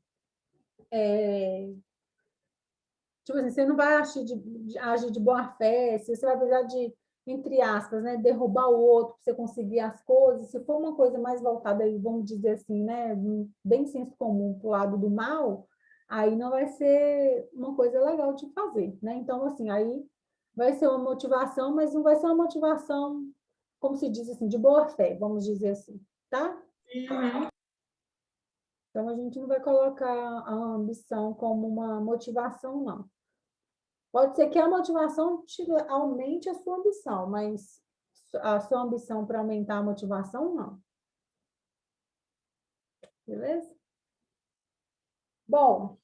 tipo assim, você não vai agir de boa fé, se você vai precisar de, entre aspas, né, derrubar o outro para você conseguir as coisas, se for uma coisa mais voltada, aí, vamos dizer assim, né, bem senso comum para o lado do mal, aí não vai ser uma coisa legal de fazer, né? Então, assim, aí vai ser uma motivação, mas não vai ser uma motivação, como se diz assim, de boa fé, vamos dizer assim, tá? Então, a gente não vai colocar a ambição como uma motivação, não. Pode ser que a motivação aumente a sua ambição, mas a sua ambição para aumentar a motivação, não. Beleza? Bom,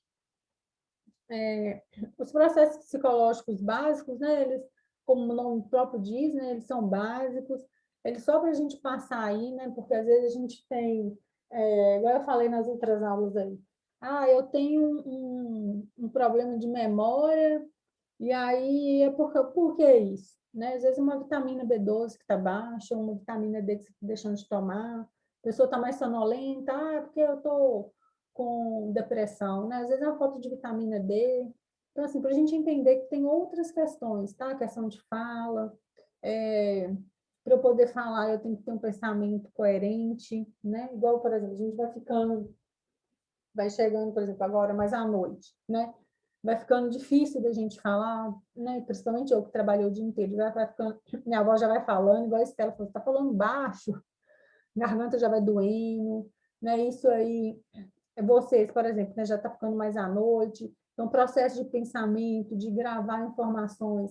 os processos psicológicos básicos, né, eles, como o nome próprio diz, né, eles são básicos, eles só para a gente passar aí, né, porque às vezes a gente tem, igual eu falei nas outras aulas aí, eu tenho um problema de memória, e aí por que isso? Né? Às vezes uma vitamina B12 que está baixa, uma vitamina D que você está deixando de tomar, a pessoa está mais sonolenta, é porque eu estou com depressão, né? Às vezes é uma falta de vitamina D. Então, assim, para a gente entender que tem outras questões, tá? A questão de fala, para eu poder falar, eu tenho que ter um pensamento coerente, né? Igual, por exemplo, a gente vai chegando, por exemplo, agora mais à noite, né? Vai ficando difícil da gente falar, né? Principalmente eu que trabalhei o dia inteiro, vai ficando, minha avó já vai falando, igual a Estela falou, você está falando baixo, garganta já vai doendo, né? Isso aí, vocês, por exemplo, né, já está ficando mais à noite, então o processo de pensamento, de gravar informações,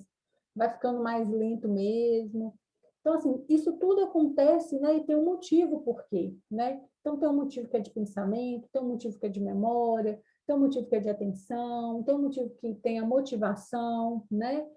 vai ficando mais lento mesmo. Então, assim, isso tudo acontece, né, e tem um motivo por quê, né? Então, tem um motivo que é de pensamento, tem um motivo que é de memória, tem um motivo que é de atenção, tem um motivo que tem a motivação, né?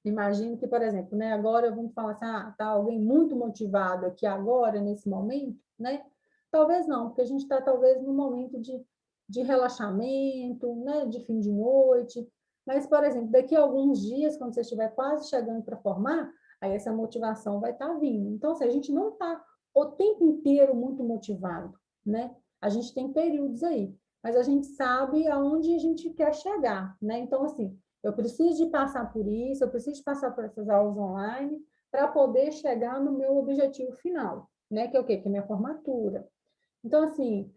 Imagino que, por exemplo, né, agora vamos falar assim, tá alguém muito motivado aqui agora, nesse momento, né? Talvez não, porque a gente está talvez num momento de relaxamento, né, de fim de noite, mas, por exemplo, daqui a alguns dias, quando você estiver quase chegando para formar, aí essa motivação vai estar vindo. Então, se a gente não está o tempo inteiro muito motivado, né? A gente tem períodos aí, mas a gente sabe aonde a gente quer chegar, né? Então, assim, eu preciso de passar por isso, eu preciso de passar por essas aulas online para poder chegar no meu objetivo final, né? Que é o quê? Que é minha formatura. Então, assim,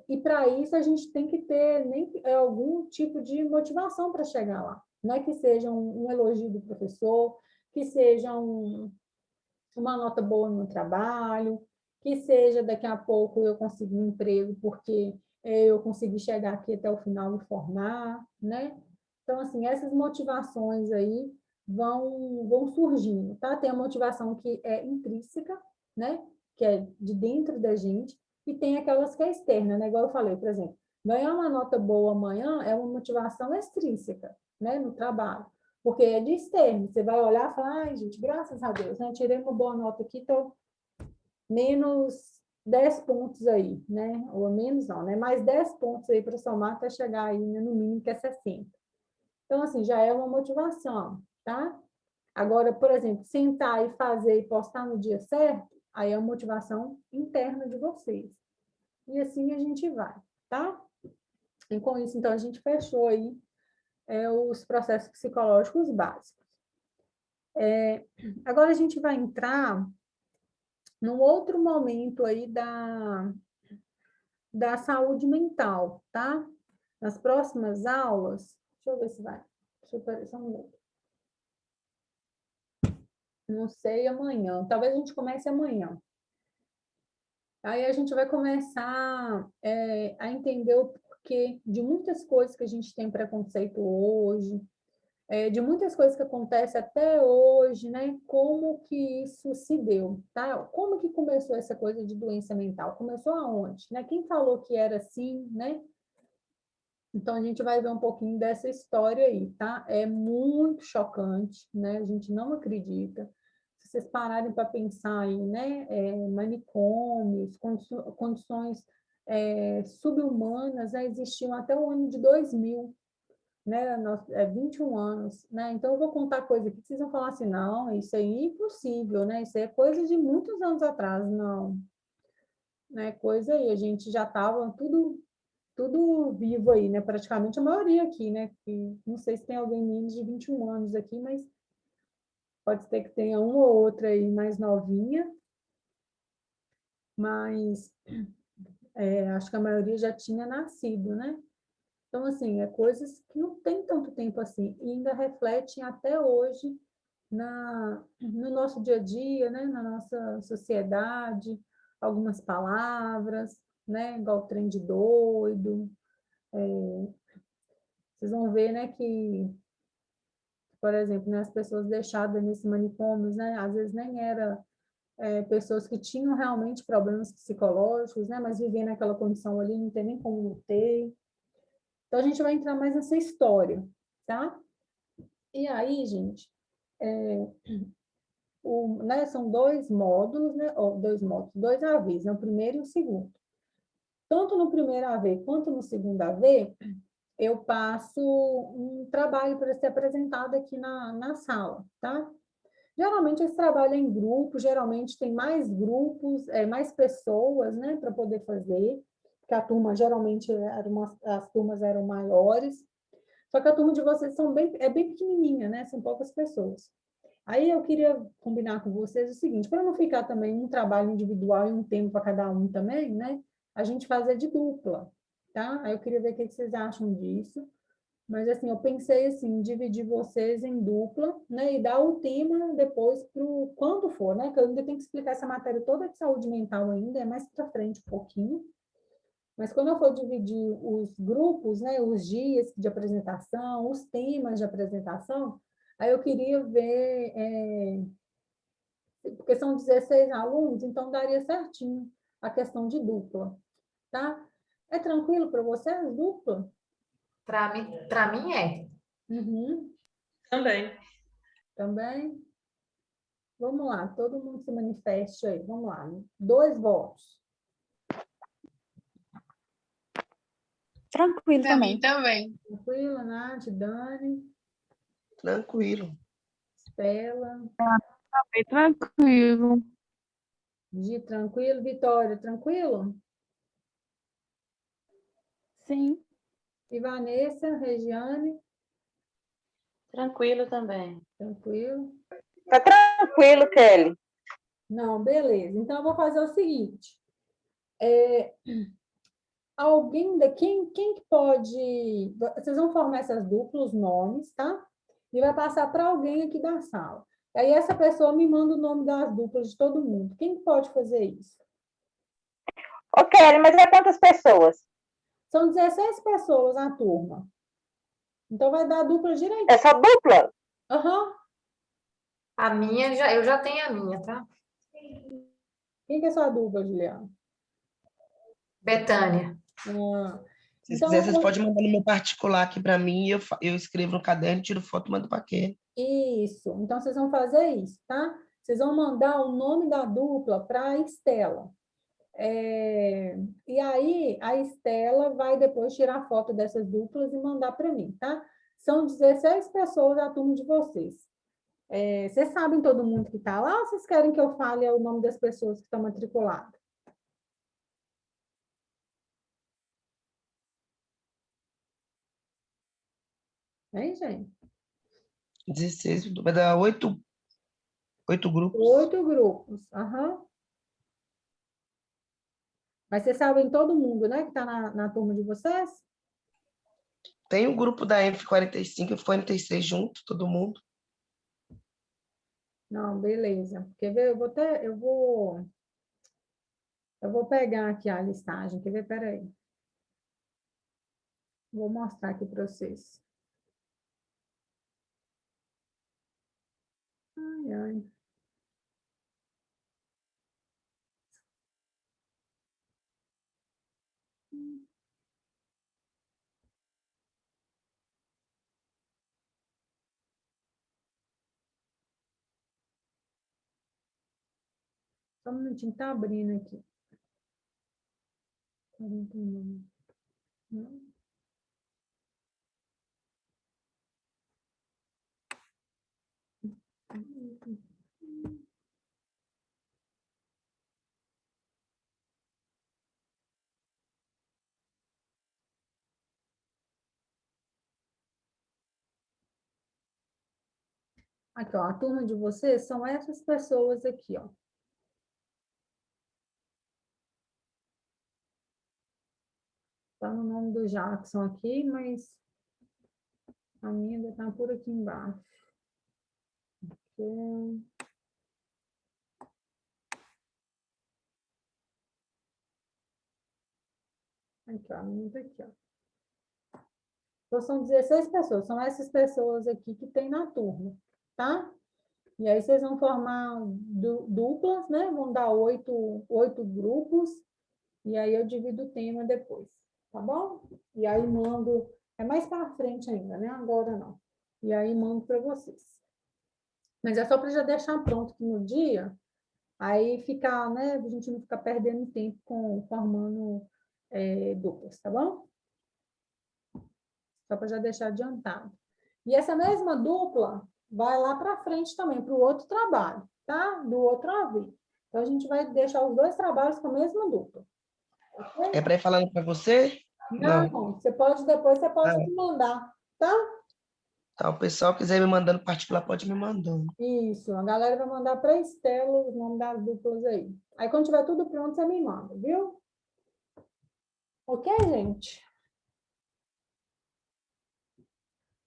e para isso a gente tem que ter algum tipo de motivação para chegar lá. Não é que seja um elogio do professor, que seja uma nota boa no trabalho, que seja daqui a pouco eu conseguir um emprego porque eu consegui chegar aqui até o final me formar, né? Então, assim, essas motivações aí vão surgindo, tá? Tem a motivação que é intrínseca, né? Que é de dentro da gente, e tem aquelas que é externa, né? Igual eu falei, por exemplo, ganhar uma nota boa amanhã é uma motivação extrínseca, né? No trabalho, porque é de externo. Você vai olhar e falar, ai, gente, graças a Deus, né? Tirei uma boa nota aqui, tô menos 10 pontos aí, né? Ou menos não, né? Mais 10 pontos aí para somar até chegar aí, né, no mínimo que é 60. Então, assim, já é uma motivação, tá? Agora, por exemplo, sentar e fazer e postar no dia certo, aí é uma motivação interna de vocês. E assim a gente vai, tá? E com isso, então, a gente fechou aí os processos psicológicos básicos. Agora a gente vai entrar num outro momento aí da saúde mental, tá? Nas próximas aulas, deixa eu ver se vai. Deixa eu ver, só um minuto. Não sei amanhã, talvez a gente comece amanhã. Aí a gente vai começar a entender o porquê de muitas coisas que a gente tem preconceito hoje, de muitas coisas que acontecem até hoje, né? Como que isso se deu, tá? Como que começou essa coisa de doença mental? Começou aonde, né? Quem falou que era assim, né? Então, a gente vai ver um pouquinho dessa história aí, tá? É muito chocante, né? A gente não acredita. Se vocês pararem para pensar aí, né? Manicômios, condições subhumanas, né? Existiam até o ano de 2000, né? 21 anos, né? Então, eu vou contar coisa aqui que vocês vão falar assim, não, isso aí é impossível, né? Isso aí é coisa de muitos anos atrás, não. Né? Coisa aí, a gente já estava tudo vivo aí, né? Praticamente a maioria aqui, né? Que, não sei se tem alguém menos de 21 anos aqui, mas pode ser que tenha uma ou outra aí mais novinha, mas acho que a maioria já tinha nascido, né? Então, assim, coisas que não tem tanto tempo assim, e ainda refletem até hoje no nosso dia a dia, né? Na nossa sociedade, algumas palavras, né? Igual trem de doido. Vocês vão ver, né, que, por exemplo, né, as pessoas deixadas nesses manicômios, né, às vezes nem eram pessoas que tinham realmente problemas psicológicos, né, mas viviam naquela condição ali, não tem nem como não ter. Então, a gente vai entrar mais nessa história, tá? E aí, gente, né, são dois módulos, né, dois AVs, né, o primeiro e o segundo. Tanto no primeiro AV quanto no segundo AV, eu passo um trabalho para ser apresentado aqui na sala, tá? Geralmente esse trabalho é em grupo, geralmente tem mais grupos, mais pessoas, né, para poder fazer, porque a turma geralmente as turmas eram maiores, só que a turma de vocês é bem pequenininha, né, são poucas pessoas. Aí eu queria combinar com vocês o seguinte, para não ficar também um trabalho individual e um tempo para cada um também, né, a gente fazer de dupla, tá? Aí eu queria ver o que vocês acham disso. Mas, assim, eu pensei, assim, dividir vocês em dupla, né? E dar o tema depois para quando for, né? Que eu ainda tenho que explicar essa matéria toda de saúde mental ainda, é mais para frente um pouquinho. Mas quando eu for dividir os grupos, né? Os dias de apresentação, os temas de apresentação, aí eu queria ver... porque são 16 alunos, então daria certinho a questão de dupla, tá? É tranquilo para vocês, dupla? Para mim é. Uhum. Também. Também? Vamos lá, todo mundo se manifeste aí. Vamos lá. 2 votos. Tranquilo Para mim também. também. Tranquilo, Nath, Dani, Tranquilo. Estela, Bem tranquilo. Gi, tranquilo. Vitória, tranquilo? Sim. E Vanessa, Regiane, Tranquilo também. tranquilo? Tá tranquilo, Kelly. Não, beleza. Então, eu vou fazer o seguinte. Alguém quem que pode... Vocês vão formar essas duplas, os nomes, tá? E vai passar para alguém aqui da sala. Aí, essa pessoa me manda o nome das duplas de todo mundo. Quem pode fazer isso? Ô, Kelly, mas é quantas pessoas? São 16 pessoas na turma. Então, vai dar a dupla direitinho. É só dupla? Aham. A minha, eu já tenho a minha, tá? Quem que é sua dupla, Juliana? Betânia. Se Então, quiser, vocês podem mandar no meu particular aqui para mim, eu escrevo no caderno, tiro foto e mando para quem. isso. Então, vocês vão fazer isso, tá? vocês vão mandar o nome da dupla para a Estela. E aí, a Estela vai depois tirar foto dessas duplas e mandar para mim, tá? São 16 pessoas da turma de vocês. Vocês sabem todo mundo que está lá ou vocês querem que eu fale o nome das pessoas que estão matriculadas? Hein, gente? 16, vai dar 8 grupos. 8 grupos, aham. Mas vocês sabem todo mundo, né, que está na turma de vocês? Tem o grupo da F45 e F46 junto, todo mundo. Não, beleza. Quer ver? Eu vou pegar aqui a listagem. Quer ver? Peraí. Vou mostrar aqui para vocês. Ai, ai. Só um minutinho, tá abrindo aqui. 49. Não. Aqui, ó, a turma de vocês são essas pessoas aqui, ó. Tá no nome do Jackson aqui, mas a minha ainda tá por aqui embaixo. Aqui. Aqui, ó, a minha tá aqui, ó. Então, são 16 pessoas, são essas pessoas aqui que tem na turma, tá? E aí vocês vão formar duplas, né? Vão dar 8 grupos, e aí eu divido o tema depois, tá bom? E aí mando, é mais para frente ainda, né? Agora não. E aí mando para vocês. Mas é só para já deixar pronto aqui no dia, aí ficar, né? A gente não ficar perdendo tempo formando duplas, tá bom? Só para já deixar adiantado. E essa mesma dupla vai lá para frente também, para o outro trabalho, tá? Do outro AV. Então, a gente vai deixar os 2 trabalhos com a mesma dupla. Okay? É para ir falando para você? Não, você pode depois, você pode me mandar, tá? Tá, o pessoal quiser me mandando particular, pode me mandando. Isso, a galera vai mandar para a Estela os nomes das duplas aí. Aí, quando tiver tudo pronto, você me manda, viu? Ok, gente?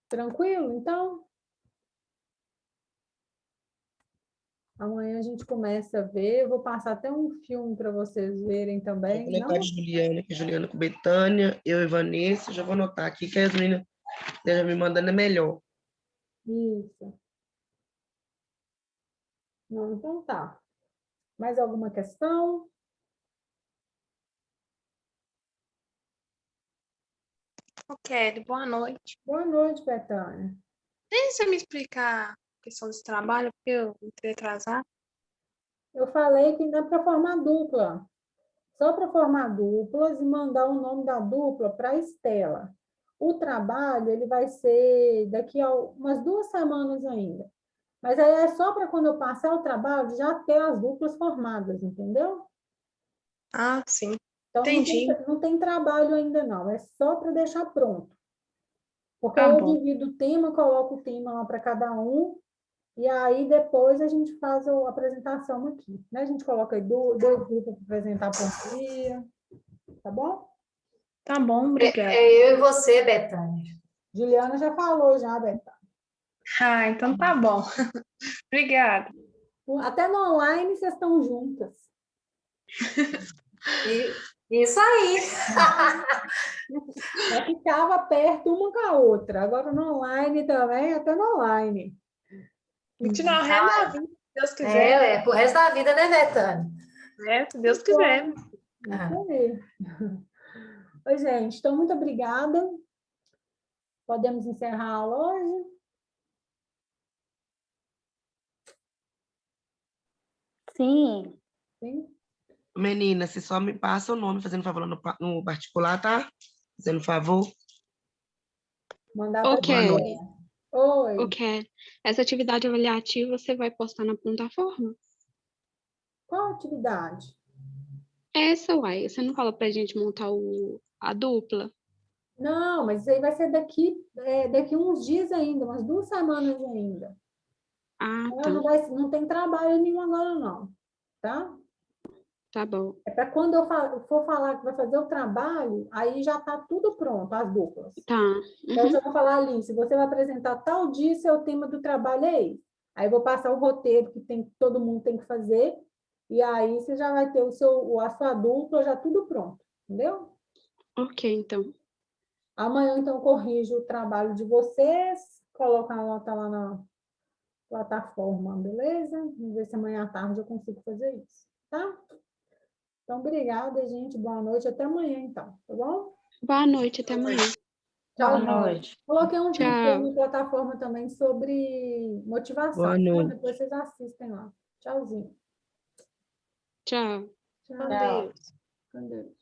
Tranquilo, então? Amanhã a gente começa a ver. Eu vou passar até um filme para vocês verem também. Vou colocar de Juliana, que é Juliana com Betânia, eu e Vanessa. Já vou anotar aqui que as meninas estejam me mandando é melhor. Isso. Não, então tá. Mais alguma questão? Ok, boa noite. Boa noite, Betânia. Tem você me explicar a questão desse trabalho, porque eu entrei atrasar? Eu falei que não é para formar dupla. Só para formar duplas e mandar o nome da dupla para a Estela. O trabalho ele vai ser daqui a umas 2 semanas ainda. Mas aí é só para quando eu passar o trabalho já ter as duplas formadas, entendeu? Ah, sim. Então, Entendi. não tem trabalho ainda não, é só para deixar pronto. Porque Tá eu bom. divido o tema, coloco o tema lá para cada um, e aí depois a gente faz a apresentação aqui. Né? A gente coloca aí 2 grupos para apresentar por dia, tá bom? Tá bom, obrigada. Eu e você, Betânia. Juliana já falou, já, Betânia. Ah, então tá bom. Obrigada. Até no online vocês estão juntas. Isso aí. Eu ficava perto uma com a outra. Agora no online também, até no online. Continuar o resto da vida, se Deus quiser. É pro resto da vida, né, Betânia? É, se Deus quiser. Isso aí. Oi, gente, então muito obrigada. Podemos encerrar a loja. Sim. Sim? Menina, você só me passa o nome, fazendo favor no particular, tá? Fazendo favor. Mandar Ô, para Kelly, Oi. ô, Kelly, essa atividade avaliativa você vai postar na plataforma? Qual atividade? Essa, uai, você não fala pra gente montar a dupla? Não, mas isso aí vai ser daqui uns dias ainda, umas 2 semanas ainda. Ah, Ela tá. não tem trabalho nenhum agora, não. Tá? Tá bom. É para quando eu for falar que vai fazer o trabalho, aí já está tudo pronto, as duplas. Tá. Então, eu Uhum. já vou falar, Alice, você vai apresentar tal dia, seu tema do trabalho é esse. Aí eu vou passar o roteiro todo mundo tem que fazer, e aí você já vai ter a sua dupla já tudo pronto, entendeu? Ok, então. Amanhã, então, eu corrijo o trabalho de vocês, coloco a nota lá na plataforma, beleza? Vamos ver se amanhã à tarde eu consigo fazer isso, tá? Então, obrigada, gente. Boa noite. Até amanhã, então, tá bom? Boa noite, até amanhã. Boa Tchau. noite. Coloquei um vídeo aí Tchau. na plataforma também sobre motivação. Boa Tá? noite. Depois vocês assistem lá. Tchauzinho. Tchau. Tchau. Com Deus. Com Deus.